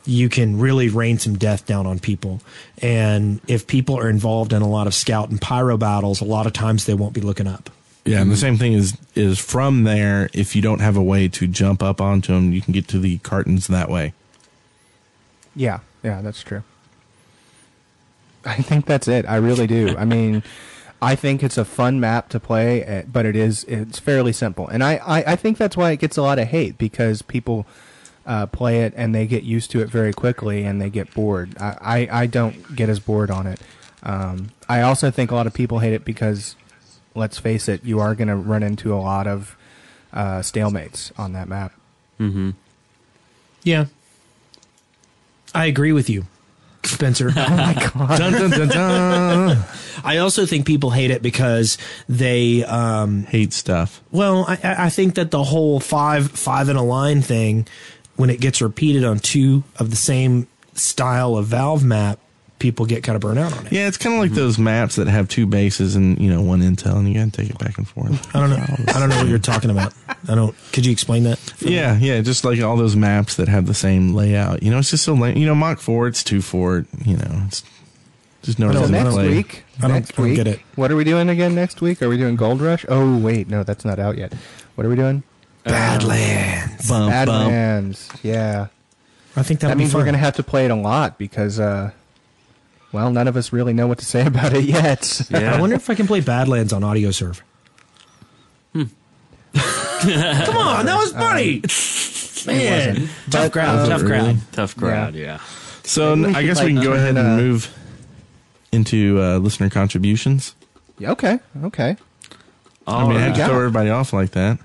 Speaker 6: you can really rain some death down on people. And if people are involved in a lot of scout and pyro battles, a lot of times they won't be looking up.
Speaker 5: Yeah, and the same thing is from there, if you don't have a way to jump up onto them, you can get to the cartons that way.
Speaker 8: Yeah, that's true. I think that's it. I really do. I mean, I think it's a fun map to play, but it's fairly simple. And I think that's why it gets a lot of hate, because people play it and they get used to it very quickly and they get bored. I don't get as bored on it. I also think a lot of people hate it because, let's face it, you are going to run into a lot of stalemates on that map.
Speaker 7: Mm-hmm.
Speaker 6: Yeah. I agree with you, Spencer.
Speaker 8: Oh my God.
Speaker 5: Dun, dun, dun, dun.
Speaker 6: I also think people hate it because they
Speaker 5: hate stuff.
Speaker 6: Well, I think that the whole five in a line thing, when it gets repeated on two of the same style of Valve map, people get kind of burnt out on it.
Speaker 5: Yeah, it's kind of like those maps that have two bases and one intel, and you got to take it back and forth.
Speaker 6: I don't know what you're talking about. Could you explain that?
Speaker 5: Yeah, just like all those maps that have the same layout. It's just so lame. Mach 4, it's 2-4. It's just no reason to play.
Speaker 8: Next week,
Speaker 6: get it.
Speaker 8: What are we doing again next week? Are we doing Gold Rush? Oh wait, no, that's not out yet. What are we doing?
Speaker 6: Badlands.
Speaker 5: Bump.
Speaker 8: Badlands. Yeah.
Speaker 6: I think
Speaker 8: that means we're going to have to play it a lot because, well, none of us really know what to say about it yet.
Speaker 6: Yeah. I wonder if I can play Badlands on AudioSurf. Come on, that was funny. Man, tough crowd.
Speaker 5: Yeah. So I guess we can go ahead and move into listener contributions.
Speaker 8: Okay.
Speaker 5: I had to throw everybody off like that.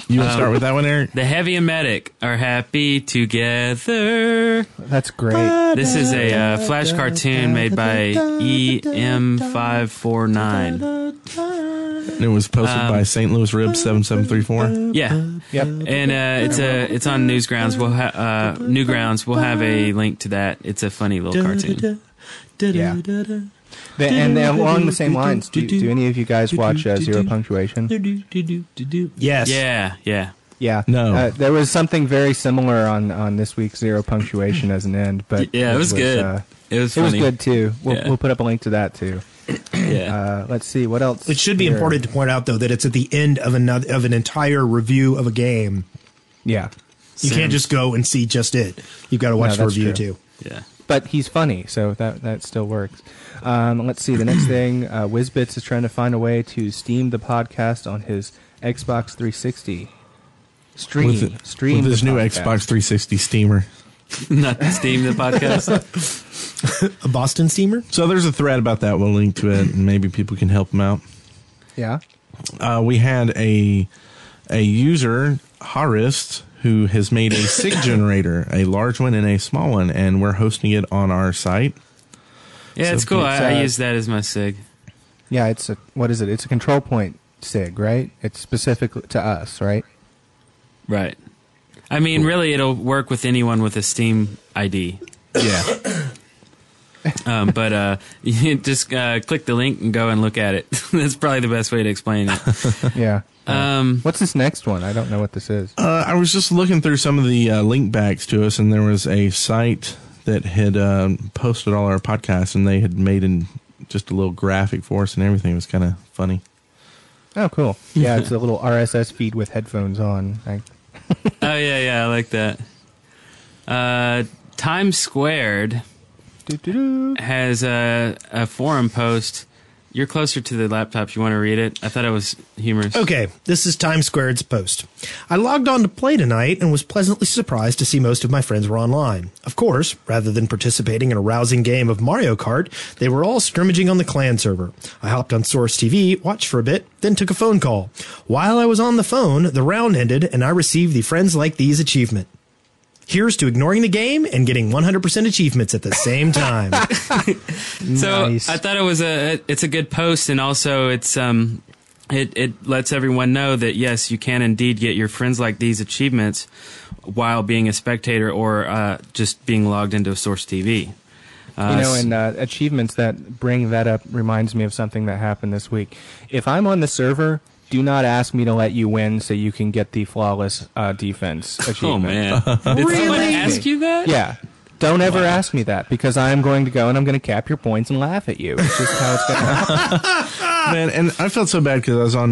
Speaker 5: You want to start with that one, Eric?
Speaker 7: The Heavy and Medic are happy together.
Speaker 8: That's great.
Speaker 7: This is a Flash cartoon made by EM549.
Speaker 5: And it was posted by St. Louis Rib 7734.
Speaker 7: Yeah.
Speaker 8: Yep.
Speaker 7: And it's on Newsgrounds. Newgrounds. We'll have a link to that. It's a funny little cartoon.
Speaker 8: Yeah. And along the same lines, do any of you guys watch Zero Punctuation?
Speaker 6: Yes.
Speaker 7: Yeah.
Speaker 5: No.
Speaker 8: There was something very similar on this week's Zero Punctuation as an end, but
Speaker 7: yeah, it was good. It was funny.
Speaker 8: It was good too. We'll put up a link to that too.
Speaker 7: Yeah.
Speaker 8: Let's see what else.
Speaker 6: It should be important to point out though that it's at the end of an entire review of a game.
Speaker 8: Yeah.
Speaker 6: You can't just go and see just it. You've got to watch the review too.
Speaker 7: Yeah.
Speaker 8: But he's funny, so that still works. Let's see. The next thing, WizBits is trying to find a way to steam the podcast on his Xbox 360. Stream
Speaker 5: with his new
Speaker 8: podcast.
Speaker 5: Xbox 360 steamer.
Speaker 7: Not Steam the podcast.
Speaker 6: A Boston steamer?
Speaker 5: So there's a thread about that. We'll link to it, and maybe people can help them out.
Speaker 8: Yeah.
Speaker 5: We had a user, Harist, who has made a SIG generator, a large one and a small one, and we're hosting it on our site.
Speaker 7: Yeah, it's cool. I use that as my SIG.
Speaker 8: Yeah, it's a control point SIG, right? It's specific to us, right?
Speaker 7: Right. I mean, really, it'll work with anyone with a Steam ID.
Speaker 5: Yeah.
Speaker 7: But you just click the link and go and look at it. That's probably the best way to explain it.
Speaker 8: Yeah. What's this next one? I don't know what this is.
Speaker 5: I was just looking through some of the link backs to us, and there was a site that had posted all our podcasts, and they had made just a little graphic for us and everything. It was kind of funny.
Speaker 8: Oh, cool. Yeah, it's a little RSS feed with headphones on.
Speaker 7: Oh, yeah, I like that. Times Squared has a forum post. You're closer to the laptop. You want to read it? I thought it was humorous.
Speaker 6: Okay, this is Times Squared's post. I logged on to play tonight and was pleasantly surprised to see most of my friends were online. Of course, rather than participating in a rousing game of Mario Kart, they were all scrimmaging on the clan server. I hopped on Source TV, watched for a bit, then took a phone call. While I was on the phone, the round ended and I received the Friends Like These achievement. Here's to ignoring the game and getting 100% achievements at the same time.
Speaker 7: So
Speaker 8: Nice.
Speaker 7: I thought it's a good post, and also it's it lets everyone know that yes, you can indeed get your Friends Like These achievements while being a spectator or just being logged into a Source TV.
Speaker 8: And achievements that bring that up reminds me of something that happened this week. If I'm on the server, do not ask me to let you win so you can get the flawless defense achievement.
Speaker 7: Oh man, did someone ask you that?
Speaker 8: Yeah. Don't ever ask me that, because I am going to go and I'm going to cap your points and laugh at you. It's just how it's going to happen.
Speaker 5: Man, and I felt so bad because I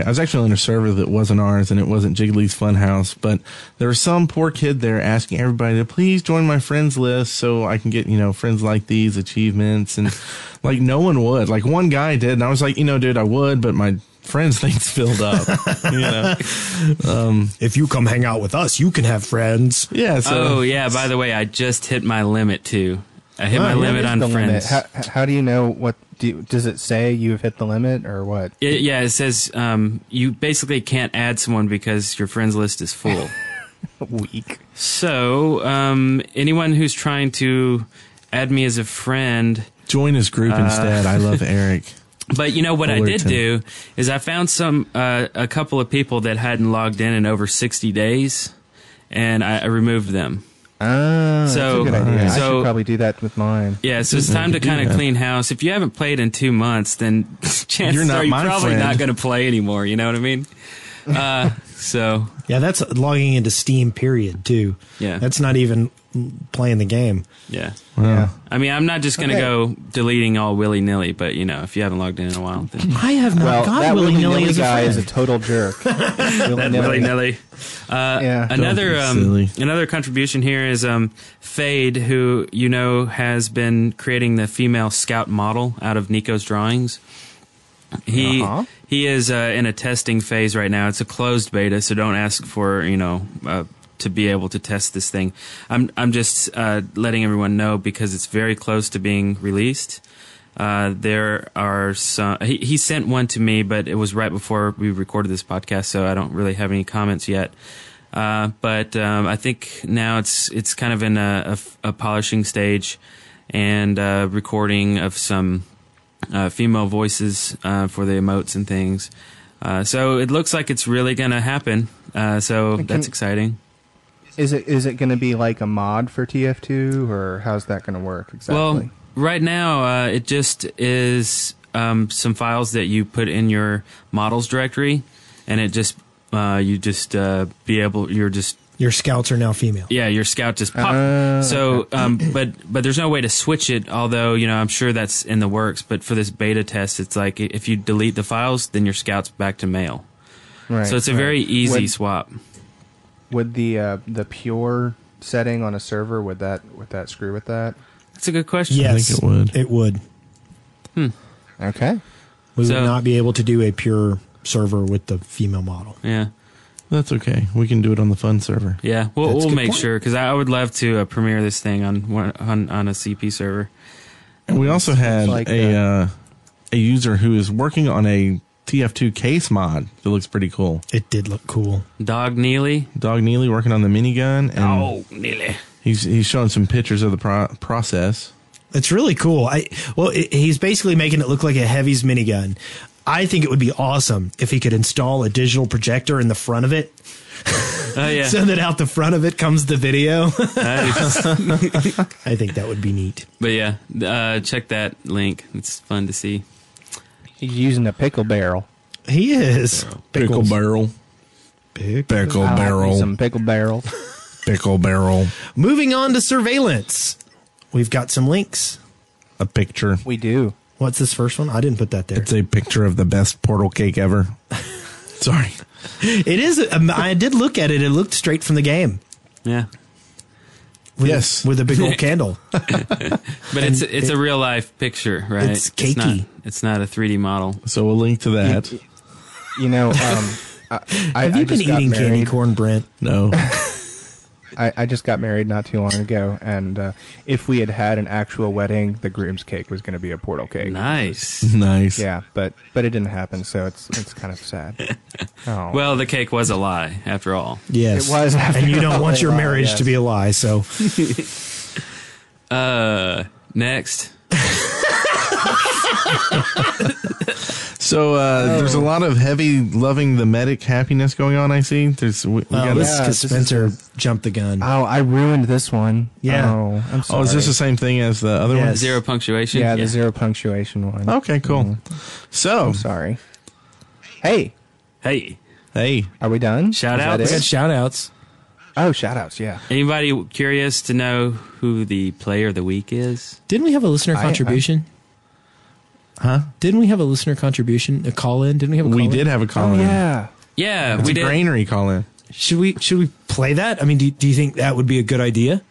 Speaker 5: was actually on a server that wasn't ours, and it wasn't Jiggly's Funhouse, but there was some poor kid there asking everybody to please join my friends list so I can get, Friends Like These achievements, and like no one would. Like one guy did, and I was like, dude, I would, but my friends things filled up.
Speaker 6: If you come hang out with us, you can have friends.
Speaker 5: Yeah. So,
Speaker 7: oh yeah. By the way, I just hit my limit too. I hit my limit on friends.
Speaker 8: How do you know what? Does it say you've hit the limit or what?
Speaker 7: It says you basically can't add someone because your friends list is full.
Speaker 8: Weak.
Speaker 7: So anyone who's trying to add me as a friend,
Speaker 5: join his group instead. I love Eric.
Speaker 7: But what I did do is I found a couple of people that hadn't logged in over 60 days, and I removed them.
Speaker 8: Oh, that's a good idea. I should probably do that with mine.
Speaker 7: Yeah, so it's time to kind of clean house. If you haven't played in 2 months, then chances are you're probably not going to play anymore. You know what I mean? So
Speaker 6: Yeah, that's logging into Steam, period, too.
Speaker 7: Yeah.
Speaker 6: That's not even playing the game.
Speaker 7: yeah.
Speaker 8: Yeah.
Speaker 7: I mean, I'm not just going to
Speaker 8: Okay.
Speaker 7: go deleting all willy-nilly, but, if you haven't logged in a while, then
Speaker 6: I have not
Speaker 8: Well,
Speaker 6: got
Speaker 8: that
Speaker 6: willy-nilly
Speaker 8: willy-nilly
Speaker 6: as a
Speaker 8: guy is a
Speaker 6: friend.
Speaker 8: total jerk.
Speaker 7: willy-nilly.
Speaker 8: Yeah.
Speaker 7: Another
Speaker 5: Don't be silly.
Speaker 7: another contribution here is Fade, who has been creating the female scout model out of Nico's drawings. He is in a testing phase right now. It's a closed beta, so don't ask for to be able to test this thing. I'm just letting everyone know because it's very close to being released. There are some. He sent one to me, but it was right before we recorded this podcast, so I don't really have any comments yet. But I think now it's kind of in a polishing stage and recording of some female voices for the emotes and things. So it looks like it's really going to happen. So that's exciting.
Speaker 8: Is it going to be like a mod for TF2, or how's that going to work exactly?
Speaker 7: Well, right now it just is some files that you put in your models directory, and it just
Speaker 6: Your scouts are now female.
Speaker 7: your scout just pop. So, but there's no way to switch it. Although I'm sure that's in the works. But for this beta test, it's like if you delete the files, then your scout's back to male.
Speaker 8: right,
Speaker 7: So it's a very easy swap.
Speaker 8: Would the pure setting on a server would that screw with that?
Speaker 7: That's a good question.
Speaker 6: Yes,
Speaker 5: think it would.
Speaker 6: It would.
Speaker 8: Okay.
Speaker 6: We
Speaker 7: So-
Speaker 6: would not be able to do a pure server with the female model.
Speaker 7: Yeah.
Speaker 5: That's okay. We can do it on the fun server.
Speaker 7: Yeah, we'll
Speaker 6: That's a good
Speaker 7: make
Speaker 6: point.
Speaker 7: sure because I would love to premiere this thing on a CP server.
Speaker 5: And we also had
Speaker 8: like
Speaker 5: a user who is working on a TF2 case mod that looks pretty cool.
Speaker 6: It did look cool.
Speaker 7: Dog Neely.
Speaker 5: Dog Neely working on the minigun, and
Speaker 7: Neely.
Speaker 5: he's showing some pictures of the process.
Speaker 6: It's really cool. He's basically making it look like a Heavy's minigun. I think it would be awesome if he could install a digital projector in the front of it,
Speaker 7: Oh yeah.
Speaker 6: so that out the front of it comes the video.
Speaker 7: Nice.
Speaker 6: I think that would be neat.
Speaker 7: But yeah, check that link. It's fun to see.
Speaker 8: He's using a pickle barrel.
Speaker 6: He is.
Speaker 5: Pickle barrel. Pickle
Speaker 8: I like me
Speaker 5: barrel.
Speaker 8: some pickle barrel.
Speaker 5: Pickle barrel.
Speaker 6: Moving on to surveillance. We've got some links.
Speaker 5: A picture.
Speaker 8: We do.
Speaker 6: What's this first one? I didn't put that there.
Speaker 5: It's a picture of the best portal cake ever. Sorry.
Speaker 6: It is. I did look at it. It looked straight from the game.
Speaker 7: Yeah.
Speaker 5: Yes.
Speaker 6: With a big old candle.
Speaker 7: But it's a real life picture, right?
Speaker 6: It's cakey.
Speaker 7: It's not a 3D model.
Speaker 5: So we'll link to that.
Speaker 6: Have you been
Speaker 8: just got
Speaker 6: eating candy
Speaker 8: married.
Speaker 6: corn, Brent?
Speaker 5: No.
Speaker 8: I just got married not too long ago, and if we had had an actual wedding, the groom's cake was going to be a portal cake.
Speaker 7: Nice.
Speaker 5: Nice.
Speaker 8: Yeah, but it didn't happen, so it's kind of sad. Oh.
Speaker 7: Well, the cake was a lie, after all.
Speaker 6: Yes.
Speaker 8: It was
Speaker 6: And you don't want your
Speaker 8: lie,
Speaker 6: marriage
Speaker 8: yes.
Speaker 6: to be a lie, so.
Speaker 7: Next.
Speaker 5: So there's a lot of heavy loving the medic happiness going on, I see. We
Speaker 6: This
Speaker 5: got
Speaker 6: is
Speaker 8: Yeah,
Speaker 6: because
Speaker 8: this is
Speaker 6: Spencer jumped the gun.
Speaker 8: Oh, I ruined this one.
Speaker 6: Yeah.
Speaker 8: Oh, I'm sorry.
Speaker 5: Oh, is this the same thing as the other one?
Speaker 6: Yes.
Speaker 7: Zero punctuation?
Speaker 8: Yeah, the zero punctuation one.
Speaker 5: Okay, cool. So,
Speaker 8: I'm sorry. Hey,
Speaker 7: Hey,
Speaker 5: hey,
Speaker 8: are we done?
Speaker 7: Shout
Speaker 8: Is
Speaker 7: out.
Speaker 8: that
Speaker 6: We
Speaker 8: it?
Speaker 6: got shout outs.
Speaker 8: Oh, shout outs, yeah.
Speaker 7: anybody curious to know who the player of the week is?
Speaker 6: Didn't we have a listener contribution?
Speaker 5: huh?
Speaker 6: Didn't we have a listener contribution? A call in? Didn't we have a call
Speaker 5: We
Speaker 6: in?
Speaker 5: did have a call
Speaker 8: Oh,
Speaker 5: in.
Speaker 8: yeah.
Speaker 7: Yeah,
Speaker 5: It's
Speaker 7: we
Speaker 5: a
Speaker 7: did.
Speaker 5: granary call in.
Speaker 6: Should we play that? I mean, do you think that would be a good idea?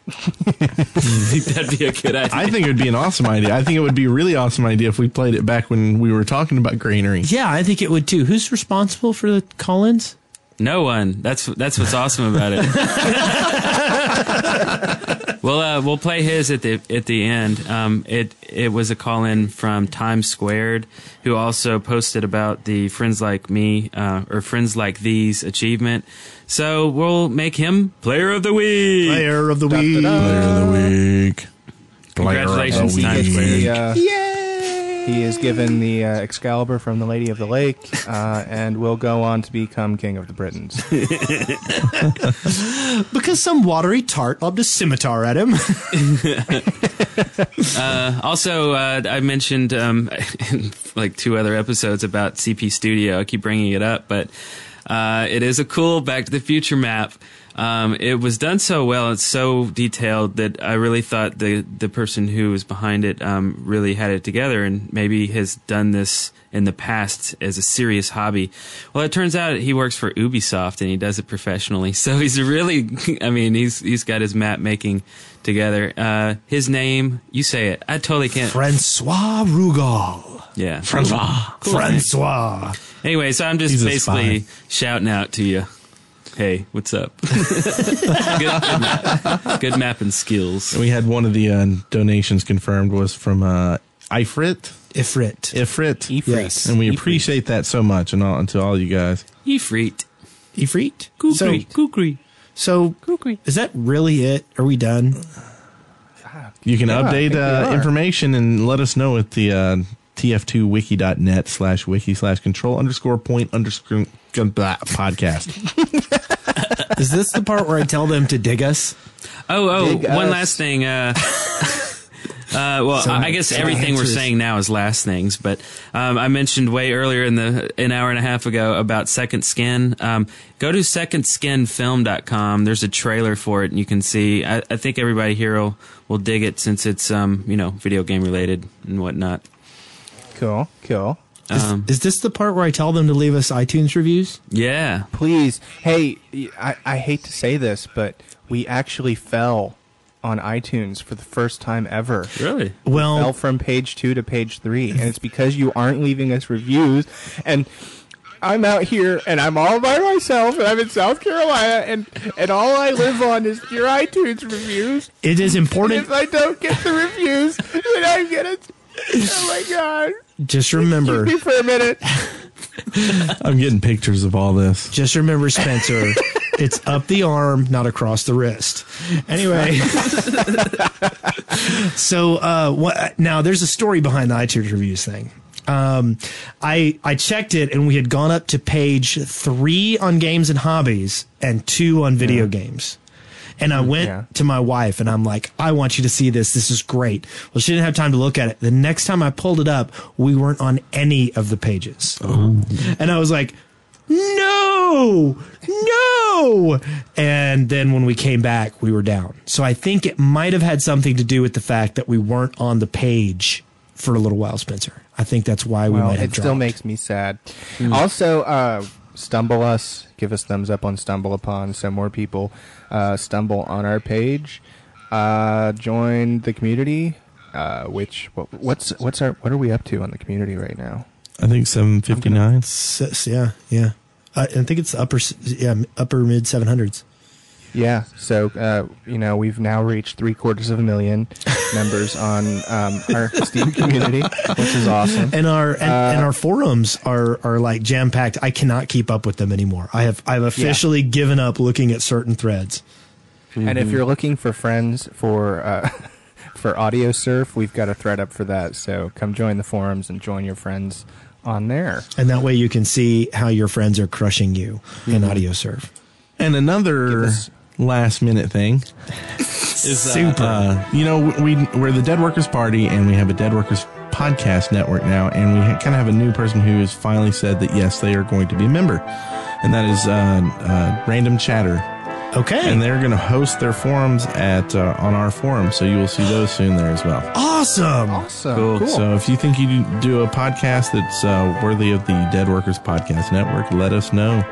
Speaker 7: That'd be a good idea.
Speaker 5: I think it would be an awesome idea. I think it would be a really awesome idea if we played it back when we were talking about granary.
Speaker 6: Yeah, I think it would too. Who's responsible for the call ins?
Speaker 7: No one. That's what's awesome about it. We'll play his at the end. It was a call in from Times Squared, who also posted about the Friends Like Me or Friends Like These achievement. So we'll make him Player of the Week.
Speaker 6: Player of the week.
Speaker 5: Player of the week.
Speaker 7: Congratulations,
Speaker 5: Player of
Speaker 7: Times
Speaker 5: the
Speaker 7: Squared.
Speaker 5: week.
Speaker 8: He is given the Excalibur from the Lady of the Lake, and will go on to become King of the Britons.
Speaker 6: Because some watery tart lobbed a scimitar at him.
Speaker 7: Also, I mentioned in like 2 other episodes about CP Studio. I keep bringing it up, but It is a cool Back to the Future map. It was done so well, it's so detailed that I really thought the person who was behind it really had it together and maybe has done this in the past as a serious hobby. Well, it turns out he works for Ubisoft and he does it professionally. So he's really, I mean, he's got his map making together. His name, you say it. I totally can't.
Speaker 6: Francois Rugal.
Speaker 7: Yeah.
Speaker 6: Francois.
Speaker 7: Anyway, so I'm just basically shouting out to you. Hey, what's up? Good mapping skills.
Speaker 5: We had one of the donations confirmed was from Ifrit.
Speaker 6: Yes.
Speaker 5: And we appreciate that so much, and to all you guys.
Speaker 7: Ifrit.
Speaker 6: Kukri. So, is that really it? Are we done?
Speaker 5: You can update information and let us know at the tf2wiki.net/wiki/control_point_podcast.
Speaker 6: Is this the part where I tell them to dig us?
Speaker 7: One last thing. I guess everything we're saying now is last things, but I mentioned way earlier an hour and a half ago about Second Skin. Go to secondskinfilm.com. There's a trailer for it, and you can see. I think everybody here will dig it since it's video game related and whatnot.
Speaker 8: Cool.
Speaker 6: Is this the part where I tell them to leave us iTunes reviews?
Speaker 7: Yeah.
Speaker 8: Please. Hey, I hate to say this, but we actually fell on iTunes for the first time ever.
Speaker 7: Really?
Speaker 6: Well,
Speaker 8: fell from page 2 to page 3, and it's because you aren't leaving us reviews. And I'm out here, and I'm all by myself, and I'm in South Carolina, and all I live on is your iTunes reviews.
Speaker 6: It is important.
Speaker 8: And if I don't get the reviews, then I'm gonna. Oh my God!
Speaker 6: Just remember.
Speaker 8: Excuse me for a minute.
Speaker 5: I'm getting pictures of all this.
Speaker 6: Just remember, Spencer, it's up the arm, not across the wrist. Anyway. So, now there's a story behind the iTunes reviews thing. I checked it, and we had gone up to page 3 on games and hobbies and 2 on video games. And I went to my wife, and I'm like, I want you to see this. This is great. Well, she didn't have time to look at it. The next time I pulled it up, we weren't on any of the pages. Oh. And I was like, no. And then when we came back, we were down. So I think it might have had something to do with the fact that we weren't on the page for a little while, Spencer. I think that's why we might have dropped.
Speaker 8: It still makes me sad. Also, Stumble Us. Give us thumbs up on Stumble Upon so more people stumble on our page. Join the community. What are we up to on the community right now?
Speaker 5: I think 759.
Speaker 6: Yeah. I think it's upper mid 700s.
Speaker 8: Yeah. So we've now reached 750,000 members on our Steam community, which is awesome.
Speaker 6: And our forums are like jam packed. I cannot keep up with them anymore. I've officially given up looking at certain threads.
Speaker 8: Mm-hmm. And if you're looking for friends for AudioSurf, we've got a thread up for that. So come join the forums and join your friends on there.
Speaker 6: And that way you can see how your friends are crushing you in AudioSurf.
Speaker 5: And another last minute thing is
Speaker 6: super.
Speaker 5: We're the Dead Workers Party, and we have a Dead Workers podcast network now, and we kind of have a new person who has finally said that yes, they are going to be a member, and that is Random Chatter.
Speaker 6: Okay.
Speaker 5: And they're going to host their forums on our forum, so you will see those soon there as well.
Speaker 6: Awesome.
Speaker 5: Cool. So if you think you do a podcast that's worthy of the Dead Workers Podcast Network, let us know.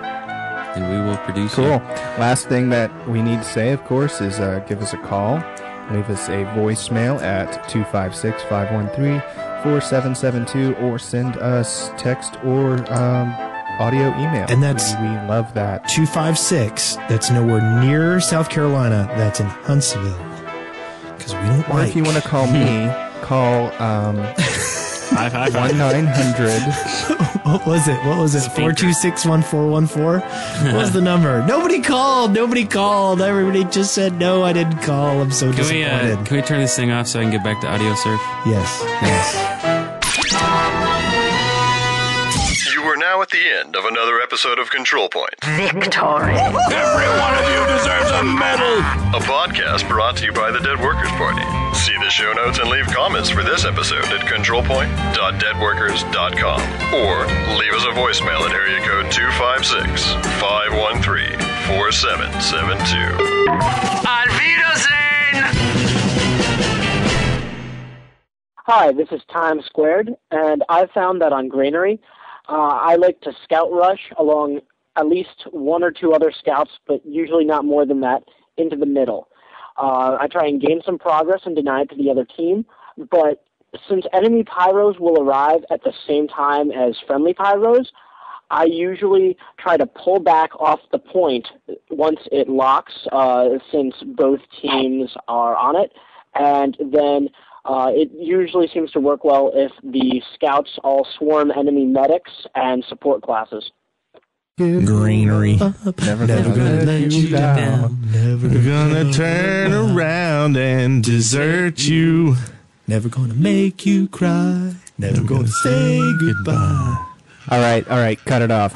Speaker 7: And we will produce
Speaker 8: Cool. Last thing that we need to say, of course, is give us a call. Leave us a voicemail at 256-513-4772 or send us text or audio email.
Speaker 6: And that's
Speaker 8: we love that.
Speaker 6: 256. That's nowhere near South Carolina. That's in Huntsville. Because we don't
Speaker 8: Or if you want to call me, call 1-900.
Speaker 6: What was it? 426-1414? What was the number? Nobody called. Everybody just said no, I didn't call. I'm so disappointed.
Speaker 7: Can we turn this thing off so I can get back to AudioSurf?
Speaker 6: Yes.
Speaker 4: You are now at the end of another episode of Control Point,
Speaker 1: Victory.
Speaker 2: Every one of you deserves a medal.
Speaker 4: a podcast brought to you by the Dead Workers Party. See
Speaker 9: the show notes and leave comments for this episode at controlpoint.deadworkers.com or leave us a voicemail at area code 256-513-4772.
Speaker 3: Auf Wiedersehen!
Speaker 10: Hi, this is Time Squared, and I've found that on Granary, I like to scout rush along at least one or two other scouts, but usually not more than that, into the middle. I try and gain some progress and deny it to the other team, but since enemy pyros will arrive at the same time as friendly pyros, I usually try to pull back off the point once it locks, since both teams are on it, and then it usually seems to work well if the scouts all swarm enemy medics and support classes.
Speaker 5: Greenery.
Speaker 8: Never gonna let you down.
Speaker 5: Never gonna turn around and desert you.
Speaker 6: Never gonna make you cry. Never gonna say goodbye.
Speaker 8: All right, cut it off.